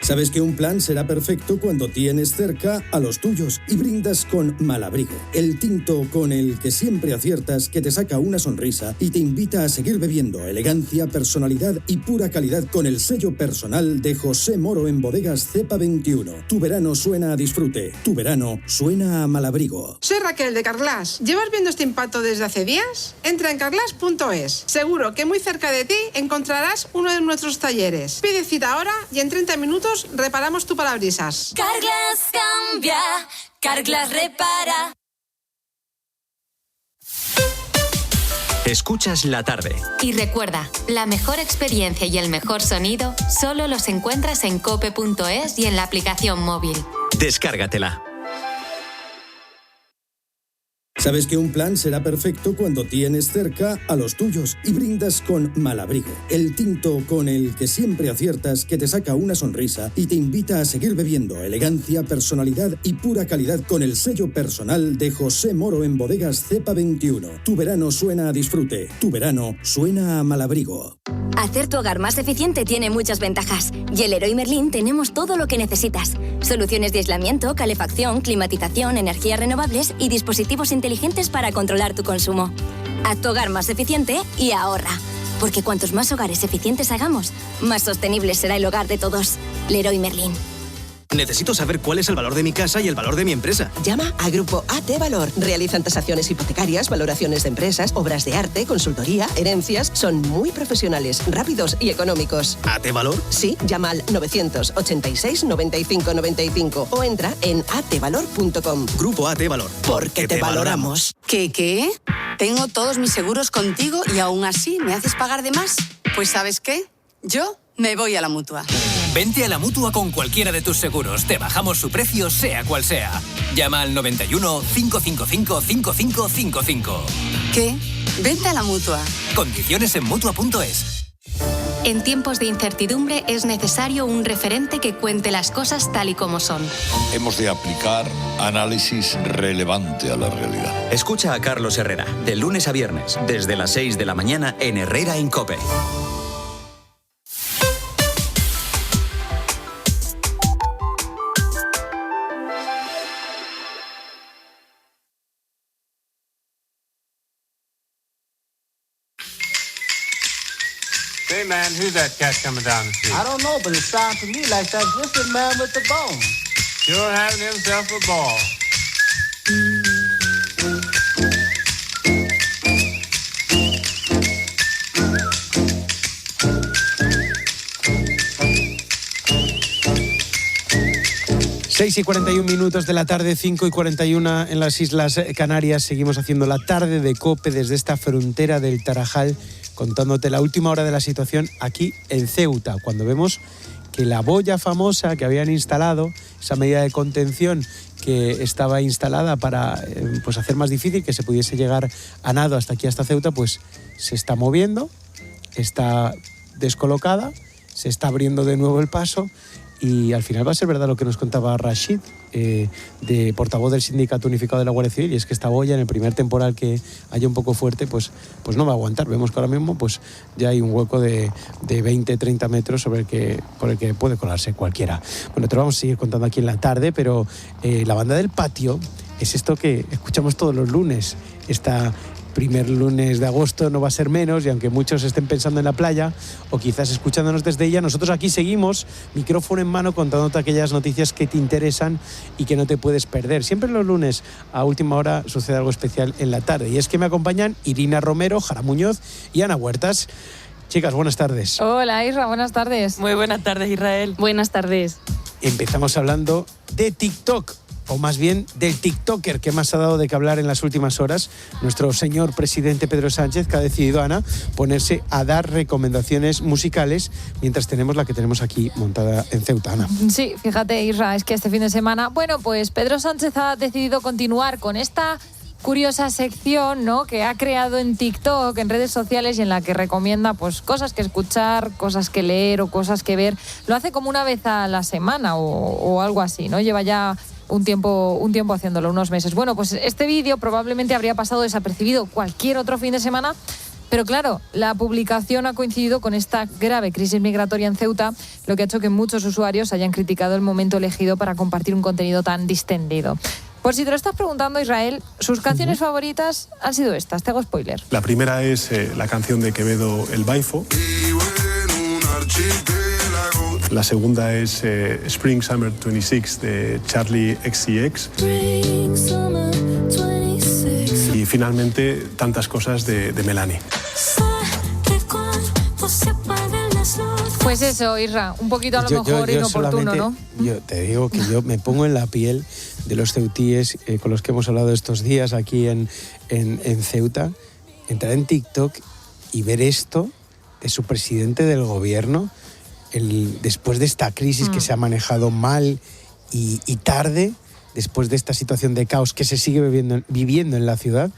Sabes que un plan será perfecto cuando tienes cerca a los tuyos y brindas con Malabrigo, el tinto con el que siempre aciertas, que te saca una sonrisa y te invita a seguir bebiendo. Elegancia, personalidad y pura calidad con el sello personal de José Moro en Bodegas Cepa 21. Tu verano suena a disfrute, tu verano suena a Malabrigo. Soy Raquel de Carglass. ¿Llevas viendo este impacto desde hace días? Entra en carglass.es. Seguro que muy cerca de ti encontrarás uno de nuestros talleres. Pide cita ahora y en 30 minutos reparamos tu parabrisas. Carglass cambia, Carglass repara. Escuchas la tarde. Y recuerda, la mejor experiencia y el mejor sonido solo los encuentras en cope.es y en la aplicación móvil. Descárgatela. Sabes que un plan será perfecto cuando tienes cerca a los tuyos y brindas con Malabrigo, el tinto con el que siempre aciertas, que te saca una sonrisa y te invita a seguir bebiendo. Elegancia, personalidad y pura calidad con el sello personal de José Moro en Bodegas Cepa 21. Tu verano suena a disfrute, tu verano suena a Malabrigo. Hacer tu hogar más eficiente tiene muchas ventajas y en Leroy Merlin tenemos todo lo que necesitas. Soluciones de aislamiento, calefacción, climatización, energías renovables y dispositivos inteligentes para controlar tu consumo. Haz tu hogar más eficiente y ahorra. Porque cuantos más hogares eficientes hagamos, más sostenible será el hogar de todos. Leroy Merlin. Necesito saber cuál es el valor de mi casa y el valor de mi empresa. Llama a Grupo AT Valor. Realizan tasaciones hipotecarias, valoraciones de empresas, obras de arte, consultoría, herencias. Son muy profesionales, rápidos y económicos. ¿AT Valor? Sí, llama al 986 95 95 o entra en atvalor.com. Grupo AT Valor. Porque te valoramos. ¿Qué? Tengo todos mis seguros contigo y aún así me haces pagar de más. Pues ¿sabes qué? Yo me voy a la Mutua. Vente a la Mutua con cualquiera de tus seguros. Te bajamos su precio, sea cual sea. Llama al 91 555 5555. ¿Qué? Vente a la Mutua. Condiciones en Mutua.es. En tiempos de incertidumbre es necesario un referente que cuente las cosas tal y como son. Hemos de aplicar análisis relevante a la realidad. Escucha a Carlos Herrera, de lunes a viernes, desde las 6 de la mañana en Herrera en COPE. Hey man, who's that cat coming down the street? I don't know, but it sounds to me like that Griffin man with the bone. Sure having himself a ball. 6:41 de la tarde, 5:41 en las Islas Canarias. Seguimos haciendo la tarde de COPE desde esta frontera del Tarajal, contándote la última hora de la situación aquí en Ceuta, cuando vemos que la boya famosa que habían instalado, esa medida de contención que estaba instalada para pues hacer más difícil que se pudiese llegar a nado hasta aquí, hasta Ceuta, pues se está moviendo, está descolocada, se está abriendo de nuevo el paso. Y al final va a ser verdad lo que nos contaba Rashid, de portavoz del Sindicato Unificado de la Guardia Civil, y es que esta boya, en el primer temporal que haya un poco fuerte, pues no va a aguantar. Vemos que ahora mismo pues ya hay un hueco de 20-30 metros por el que puede colarse cualquiera. Bueno, te lo vamos a seguir contando aquí en la tarde, pero la banda del patio es esto que escuchamos todos los lunes. Esta primer lunes de agosto no va a ser menos, y aunque muchos estén pensando en la playa o quizás escuchándonos desde ella, nosotros aquí seguimos, micrófono en mano, contándote aquellas noticias que te interesan y que no te puedes perder. Siempre los lunes a última hora sucede algo especial en la tarde, y es que me acompañan Irina Romero, Jara Muñoz y Ana Huertas. Chicas, buenas tardes. Hola, Isra, buenas tardes. Muy buenas tardes, Israel. Buenas tardes. Empezamos hablando de TikTok, o más bien del TikToker que más ha dado de qué hablar en las últimas horas, nuestro señor presidente Pedro Sánchez, que ha decidido, Ana, ponerse a dar recomendaciones musicales mientras tenemos la que tenemos aquí montada en Ceuta, Ana. Sí, fíjate, Isra, es que este fin de semana, pues Pedro Sánchez ha decidido continuar con esta curiosa sección, ¿no?, que ha creado en TikTok, en redes sociales, y en la que recomienda pues cosas que escuchar, cosas que leer o cosas que ver. Lo hace como una vez a la semana o algo así, ¿no? Lleva ya un tiempo haciéndolo, unos meses. Bueno, pues este vídeo probablemente habría pasado desapercibido cualquier otro fin de semana, Pero claro, la publicación ha coincidido con esta grave crisis migratoria en Ceuta, lo que ha hecho que muchos usuarios hayan criticado el momento elegido para compartir un contenido tan distendido. Por si te lo estás preguntando, Israel, sus canciones favoritas han sido estas, te hago spoiler. La primera es la canción de Quevedo, El Baifo. La segunda es Spring Summer 26 de Charlie XCX. Y finalmente, Tantas cosas de Melanie. Pues eso, Isra, un poquito a lo mejor inoportuno, ¿no? Yo te digo que yo me pongo en la piel de los ceutíes con los que hemos hablado estos días aquí en Ceuta, entrar en TikTok y ver esto de su presidente del gobierno, después de esta crisis que se ha manejado mal y tarde, después de esta situación de caos que se sigue viviendo en la ciudad,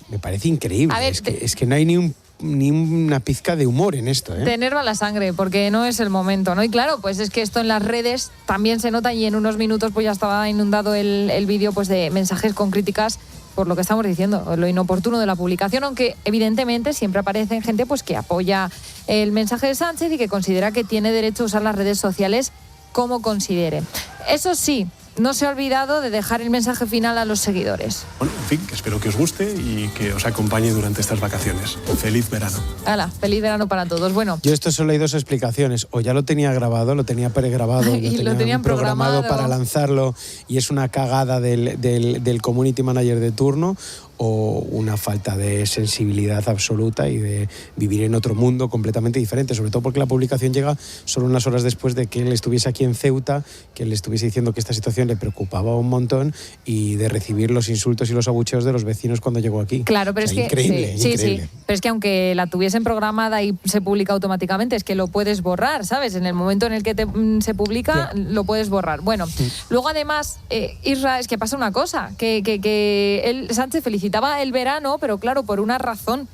me parece increíble. A ver, es que no hay ni una pizca de humor en esto, ¿eh? Te enerva la sangre, porque no es el momento, ¿no? Y claro, pues es que esto en las redes también se nota, y en unos minutos pues ya estaba inundado el vídeo pues de mensajes con críticas por lo que estamos diciendo, lo inoportuno de la publicación, aunque evidentemente siempre aparece gente pues que apoya el mensaje de Sánchez y que considera que tiene derecho a usar las redes sociales como considere. Eso sí, no se ha olvidado de dejar el mensaje final a los seguidores. Bueno, en fin, espero que os guste y que os acompañe durante estas vacaciones. Feliz verano. ¡Hala! Feliz verano para todos. Bueno, yo esto solo hay dos explicaciones. O ya lo tenía grabado, lo tenía pregrabado y lo tenían programado para lanzarlo y es una cagada del community manager de turno, o una falta de sensibilidad absoluta y de vivir en otro mundo completamente diferente, sobre todo porque la publicación llega solo unas horas después de que él estuviese aquí en Ceuta, que él le estuviese diciendo que esta situación le preocupaba un montón y de recibir los insultos y los abucheos de los vecinos cuando llegó aquí. Claro, pero o sea, es que increíble. Sí. Pero es que aunque la tuviesen programada y se publica automáticamente, es que lo puedes borrar, ¿sabes? En el momento en el que se publica, lo puedes borrar. Bueno, luego además, Isra, es que pasa una cosa, que Sánchez felicitaba el verano, pero claro, por una razón.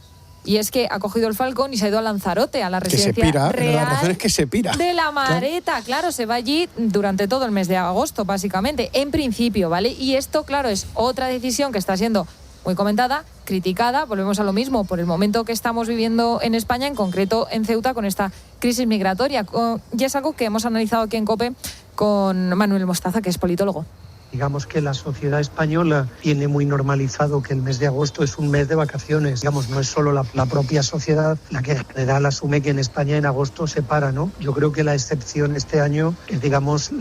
Y es que ha cogido el Falcón y se ha ido a Lanzarote, a la residencia real. La razón es que se pira. De la Mareta, claro, se va allí durante todo el mes de agosto, básicamente, en principio, ¿vale? Y esto, claro, es otra decisión que está siendo muy comentada, criticada, volvemos a lo mismo, por el momento que estamos viviendo en España, en concreto en Ceuta, con esta crisis migratoria. Y es algo que hemos analizado aquí en COPE con Manuel Mostaza, que es politólogo. Digamos que la sociedad española tiene muy normalizado que el mes de agosto es un mes de vacaciones. Digamos, no es solo la propia sociedad la que en general asume que en España en agosto se para, ¿no? Yo creo que la excepción este año es, digamos,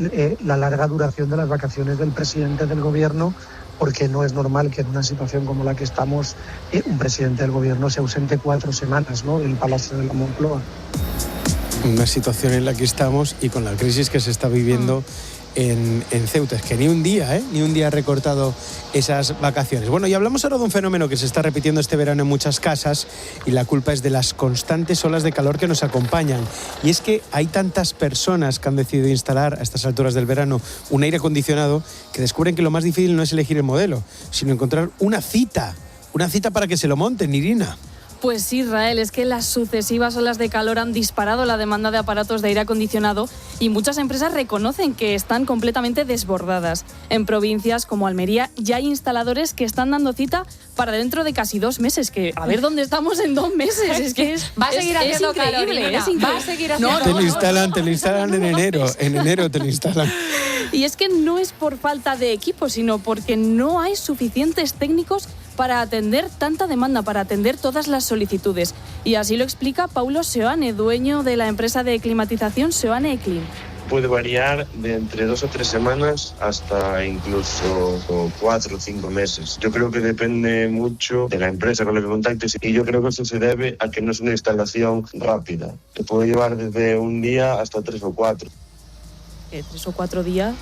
la larga duración de las vacaciones del presidente del gobierno, porque no es normal que en una situación como la que estamos un presidente del gobierno se ausente 4 semanas, ¿no?, del Palacio de la Moncloa. Una situación en la que estamos y con la crisis que se está viviendo en Ceuta. Es que ni un día ha recortado esas vacaciones. Bueno, y hablamos ahora de un fenómeno que se está repitiendo este verano en muchas casas, y la culpa es de las constantes olas de calor que nos acompañan. Y es que hay tantas personas que han decidido instalar a estas alturas del verano un aire acondicionado, que descubren que lo más difícil no es elegir el modelo, sino encontrar una cita para que se lo monten, Irina. Pues sí, Israel, es que las sucesivas olas de calor han disparado la demanda de aparatos de aire acondicionado y muchas empresas reconocen que están completamente desbordadas. En provincias como Almería ya hay instaladores que están dando cita para dentro de casi 2 meses, que a ver dónde estamos en 2 meses. Es que va a seguir haciendo calor, Irina. Va a seguir haciendo calor. Te lo instalan en enero. En enero te lo instalan. Y es que no es por falta de equipo, sino porque no hay suficientes técnicos para atender tanta demanda, para atender todas las solicitudes. Y así lo explica Paulo Seoane, dueño de la empresa de climatización Seoane Eclim. Puede variar de entre 2 o 3 semanas hasta incluso 4 o 5 meses. Yo creo que depende mucho de la empresa con la que contactes, y yo creo que eso se debe a que no es una instalación rápida. Te puede llevar desde un día hasta 3 o 4. 3 o 4 días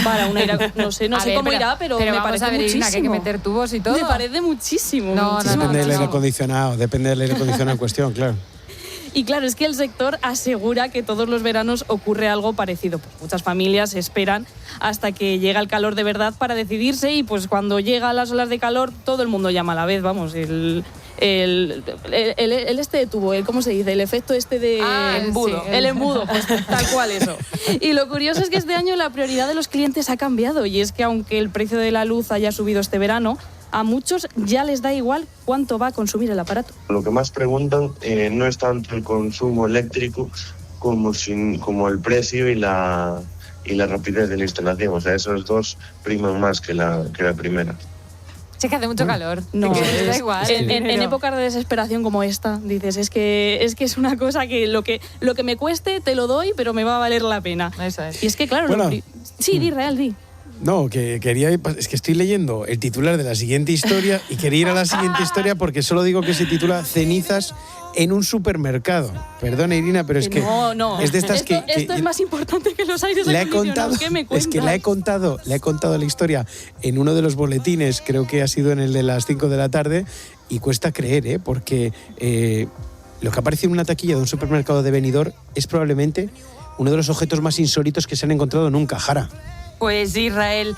para un aire, no sé cómo irá, pero me parece muchísimo. Que hay que meter tubos y todo. Me parece muchísimo. Depende del aire acondicionado en cuestión, claro. Y claro, es que el sector asegura que todos los veranos ocurre algo parecido. Pues muchas familias esperan hasta que llega el calor de verdad para decidirse, y pues cuando llegan las olas de calor todo el mundo llama a la vez, vamos, el este de tubo, ¿cómo se dice? El efecto este de embudo. Sí, el embudo, pues tal cual eso. Y lo curioso es que este año la prioridad de los clientes ha cambiado, y es que aunque el precio de la luz haya subido este verano, A muchos ya les da igual cuánto va a consumir el aparato. Lo que más preguntan no es tanto el consumo eléctrico como el precio y la rapidez de la instalación. O sea, esos dos priman más que la primera. Sí, que hace mucho calor. No, que da igual. En épocas de desesperación como esta, dices, es que es una cosa que lo que me cueste te lo doy, pero me va a valer la pena. Eso es. Y es que, claro, sí, di, Real, di. No, es que estoy leyendo el titular de la siguiente historia y quería ir a la siguiente historia porque solo digo que se titula Cenizas en un supermercado. Perdona, Irina, pero es que no. es de estas esto es más importante que los aires le he acondicionados. ¿Qué me cuentas? Es que le he contado la historia en uno de los boletines, creo que ha sido en el de las 5 de la tarde, y cuesta creer, porque lo que aparece en una taquilla de un supermercado de Benidorm es probablemente uno de los objetos más insólitos que se han encontrado nunca, Jara. Pues Israel,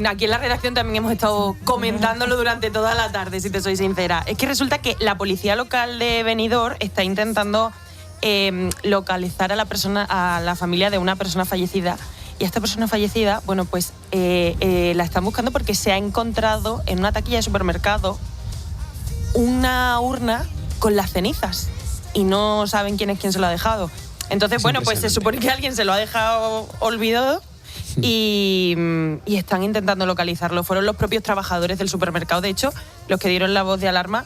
aquí en la redacción también hemos estado comentándolo durante toda la tarde, si te soy sincera. Es que resulta que la policía local de Benidorm está intentando localizar a la familia de una persona fallecida. Y a esta persona fallecida, bueno, pues la están buscando porque se ha encontrado en una taquilla de supermercado una urna con las cenizas y no saben quién se lo ha dejado. Entonces, bueno, pues se supone que alguien se lo ha dejado olvidado. Y están intentando localizarlo. Fueron los propios trabajadores del supermercado, de hecho, los que dieron la voz de alarma,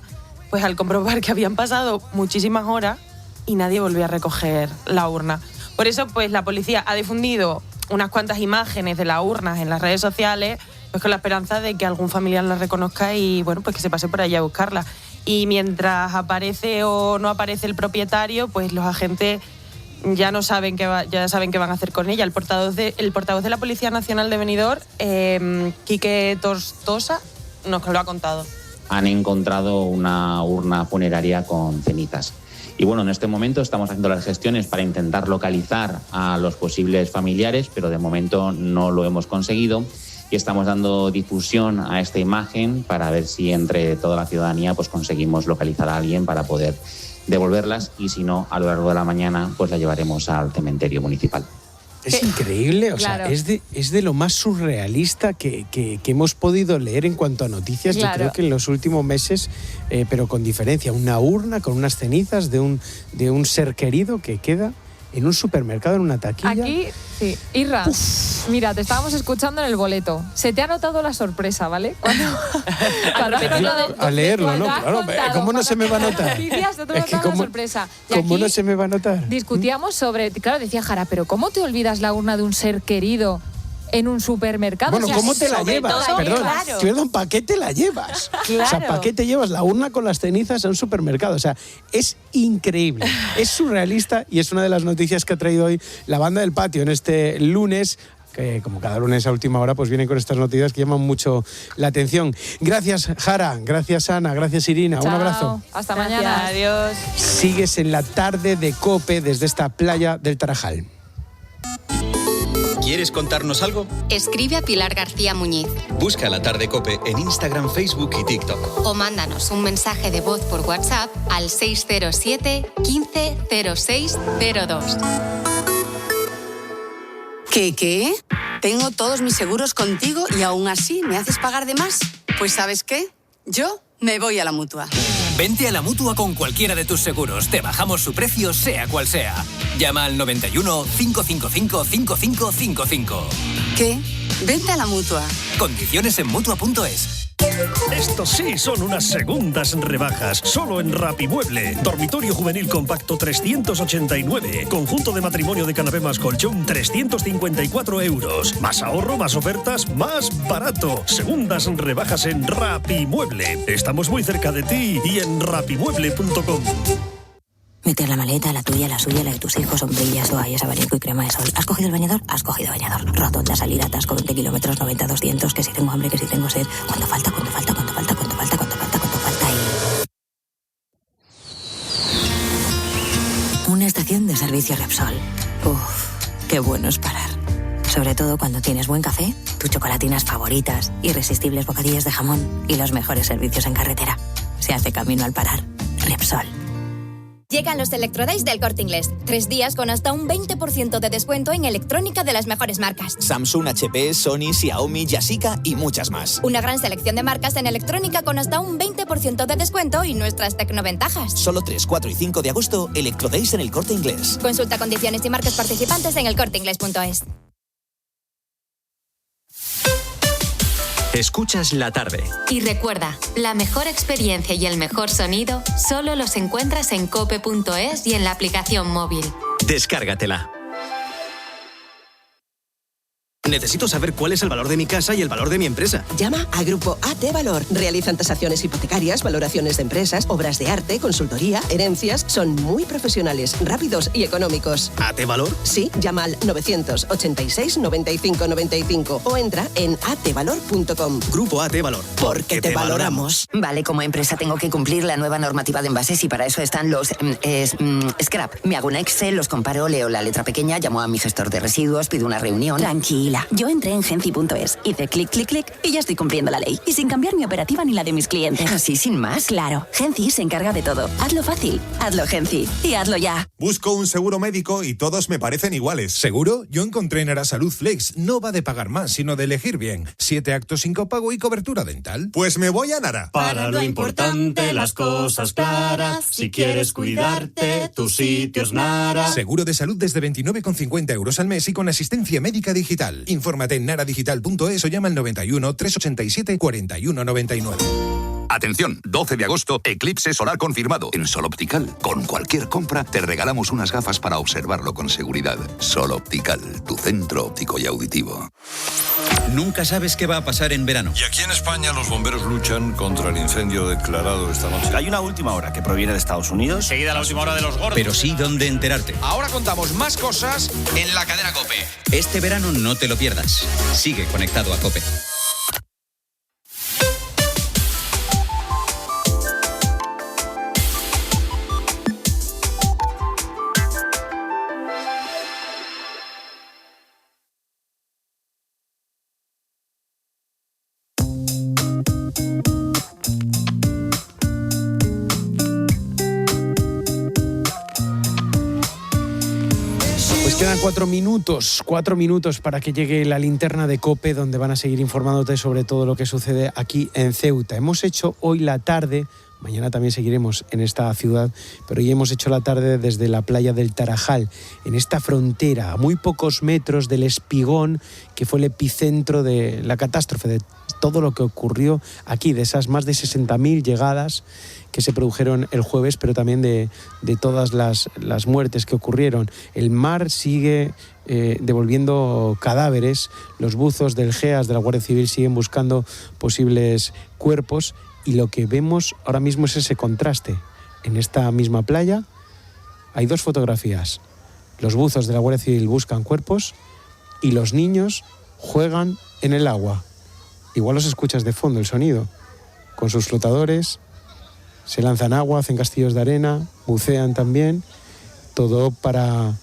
pues al comprobar que habían pasado muchísimas horas y nadie volvió a recoger la urna. Por eso, pues la policía ha difundido unas cuantas imágenes de las urnas en las redes sociales, pues con la esperanza de que algún familiar las reconozca y, bueno, pues que se pase por allá a buscarla. Y mientras aparece o no aparece el propietario, pues los agentes ya saben qué van a hacer con ella. El portavoz de la Policía Nacional de Benidorm, Quique Tortosa, nos lo ha contado. Han encontrado una urna funeraria con cenizas. Y bueno, en este momento estamos haciendo las gestiones para intentar localizar a los posibles familiares, pero de momento no lo hemos conseguido. Y estamos dando difusión a esta imagen para ver si entre toda la ciudadanía pues conseguimos localizar a alguien para poder devolverlas, y si no, a lo largo de la mañana pues la llevaremos al cementerio municipal. Es increíble, o claro. sea, es de lo más surrealista que hemos podido leer en cuanto a noticias, claro. Yo creo que en los últimos meses, pero con diferencia, una urna con unas cenizas de un ser querido que queda en un supermercado, en una taquilla. Aquí, sí. Irra, mira, te estábamos escuchando en el boleto. Se te ha notado la sorpresa, ¿vale? A leerlo, ¿no? Claro, ¿cómo no se me va a notar? Es que la sorpresa. ¿Cómo no se me va a notar? Discutíamos sobre, claro, decía Jara, pero ¿cómo te olvidas la urna de un ser querido en un supermercado? Bueno, o sea, ¿cómo te la llevas? Perdón, ¿para qué te la llevas? Claro. O sea, ¿para qué te llevas la urna con las cenizas a un supermercado? O sea, es increíble, es surrealista, y es una de las noticias que ha traído hoy la Banda del Patio en este lunes, que como cada lunes a última hora pues vienen con estas noticias que llaman mucho la atención. Gracias, Jara, gracias, Ana, gracias, Irina. Chao. Un abrazo. Hasta mañana. Adiós. Sigues en la tarde de COPE desde esta playa del Tarajal. ¿Quieres contarnos algo? Escribe a Pilar García Muñiz. Busca La Tarde COPE en Instagram, Facebook y TikTok. O mándanos un mensaje de voz por WhatsApp al 607 15 06 02. ¿Qué? Tengo todos mis seguros contigo y aún así me haces pagar de más. Pues ¿sabes qué? Yo me voy a la Mutua. Vente a la Mutua con cualquiera de tus seguros. Te bajamos su precio, sea cual sea. Llama al 91 555 5555. ¿Qué? Vente a la Mutua. Condiciones en Mutua.es. Estos sí son unas segundas rebajas, solo en Rapimueble. Dormitorio juvenil compacto 389. Conjunto de matrimonio de canapé más colchón 354 euros. Más ahorro, más ofertas, más barato. Segundas rebajas en Rapimueble. Estamos muy cerca de ti y en rapimueble.com. Meter la maleta, la tuya, la suya, la de tus hijos, sombrillas, toallas, abanico y crema de sol. ¿Has cogido el bañador? Has cogido bañador. Rotonda, salir, atasco, 20 kilómetros, 90, 200, que si tengo hambre, que si tengo sed. ¿Cuánto falta y... Una estación de servicio Repsol. Uf, qué bueno es parar. Sobre todo cuando tienes buen café, tus chocolatinas favoritas, irresistibles bocadillas de jamón y los mejores servicios en carretera. Se hace camino al parar. Repsol. Llegan los Electrodays del Corte Inglés. 3 días con hasta un 20% de descuento en electrónica de las mejores marcas. Samsung, HP, Sony, Xiaomi, Yashica y muchas más. Una gran selección de marcas en electrónica con hasta un 20% de descuento y nuestras tecnoventajas. Solo 3, 4 y 5 de agosto, Electrodays en el Corte Inglés. Consulta condiciones y marcas participantes en elcorteinglés.es. Escuchas la tarde. Y recuerda, la mejor experiencia y el mejor sonido solo los encuentras en cope.es y en la aplicación móvil. Descárgatela. Necesito saber cuál es el valor de mi casa y el valor de mi empresa. Llama a Grupo AT Valor. Realizan tasaciones hipotecarias, valoraciones de empresas, obras de arte, consultoría, herencias. Son muy profesionales, rápidos y económicos. ¿AT Valor? Sí, llama al 986 95 95 o entra en atvalor.com. Grupo AT Valor. Porque te valoramos. Vale, como empresa tengo que cumplir la nueva normativa de envases y para eso están los scrap. Me hago un Excel, los comparo, leo la letra pequeña, llamo a mi gestor de residuos, pido una reunión. Tranquila. Yo entré en genci.es, hice clic, clic, clic y ya estoy cumpliendo la ley. Y sin cambiar mi operativa ni la de mis clientes. ¿Así sin más? Claro, Genci se encarga de todo. Hazlo fácil, hazlo Genci y hazlo ya. Busco un seguro médico y todos me parecen iguales. ¿Seguro? Yo encontré en Arasalud Flex. No va de pagar más, sino de elegir bien. 7 actos sin copago y cobertura dental. Pues me voy a Nara. Para lo importante, las cosas claras. Si quieres cuidarte, tu sitio es Nara. Seguro de salud desde 29,50 euros al mes y con asistencia médica digital. Infórmate en naradigital.es o llama al 91 387 41 99. Atención, 12 de agosto, eclipse solar confirmado en Sol Optical. Con cualquier compra te regalamos unas gafas para observarlo con seguridad. Sol Optical, tu centro óptico y auditivo. Nunca sabes qué va a pasar en verano. Y aquí en España los bomberos luchan contra el incendio declarado esta noche. Hay una última hora que proviene de Estados Unidos. Seguida la última hora de los gordos. Pero sí dónde enterarte. Ahora contamos más cosas en la cadena COPE. Este verano no te lo pierdas. Sigue conectado a COPE. Quedan 4 minutos para que llegue la linterna de COPE, donde van a seguir informándote sobre todo lo que sucede aquí en Ceuta. Hemos hecho hoy la tarde, mañana también seguiremos en esta ciudad, pero hoy hemos hecho la tarde desde la playa del Tarajal, en esta frontera, a muy pocos metros del Espigón, que fue el epicentro de la catástrofe, de todo lo que ocurrió aquí, de esas más de 60.000 llegadas que se produjeron el jueves, pero también de todas las muertes que ocurrieron. El mar sigue devolviendo cadáveres, los buzos del GEAS, de la Guardia Civil, siguen buscando posibles cuerpos, y lo que vemos ahora mismo es ese contraste. En esta misma playa hay 2 fotografías. Los buzos de la Guardia Civil buscan cuerpos y los niños juegan en el agua. Igual los escuchas de fondo, el sonido, con sus flotadores. Se lanzan agua, hacen castillos de arena, bucean también, todo para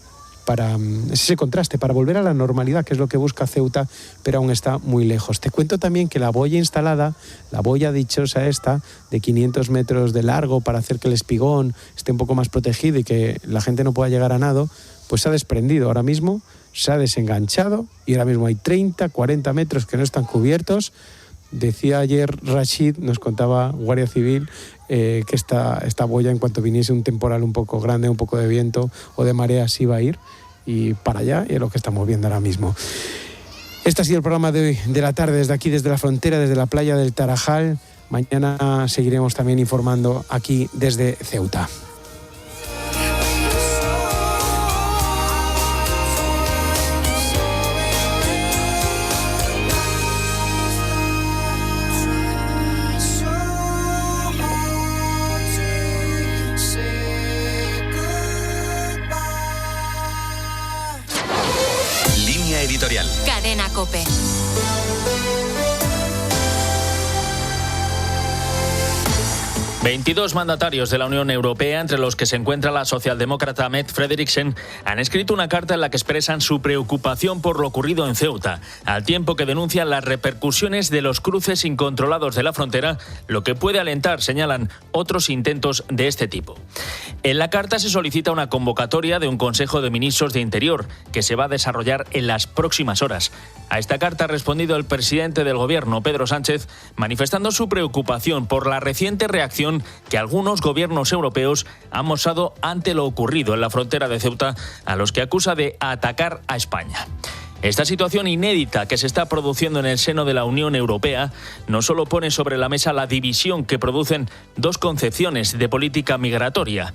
ese contraste, para volver a la normalidad, que es lo que busca Ceuta, pero aún está muy lejos. Te cuento también que la boya instalada, la boya dichosa esta, de 500 metros de largo, para hacer que el Espigón esté un poco más protegido y que la gente no pueda llegar a nado, pues se ha desprendido ahora mismo, se ha desenganchado y ahora mismo hay 30, 40 metros que no están cubiertos. Decía ayer Rashid, nos contaba Guardia Civil, que esta boya, en cuanto viniese un temporal un poco grande, un poco de viento o de marea, se iba a ir, y para allá es lo que estamos viendo ahora mismo. Este ha sido el programa de hoy, de la tarde, desde aquí, desde la frontera, desde la playa del Tarajal. Mañana seguiremos también informando aquí desde Ceuta. Cadena COPE. ...22 mandatarios de la Unión Europea, entre los que se encuentra la socialdemócrata Mette Frederiksen, han escrito una carta en la que expresan su preocupación por lo ocurrido en Ceuta, al tiempo que denuncian las repercusiones de los cruces incontrolados de la frontera, lo que puede alentar, señalan, otros intentos de este tipo. En la carta se solicita una convocatoria de un Consejo de Ministros de Interior que se va a desarrollar en las próximas horas. A esta carta ha respondido el presidente del Gobierno, Pedro Sánchez, manifestando su preocupación por la reciente reacción que algunos gobiernos europeos han mostrado ante lo ocurrido en la frontera de Ceuta, a los que acusa de atacar a España. Esta situación inédita que se está produciendo en el seno de la Unión Europea no solo pone sobre la mesa la división que producen dos concepciones de política migratoria,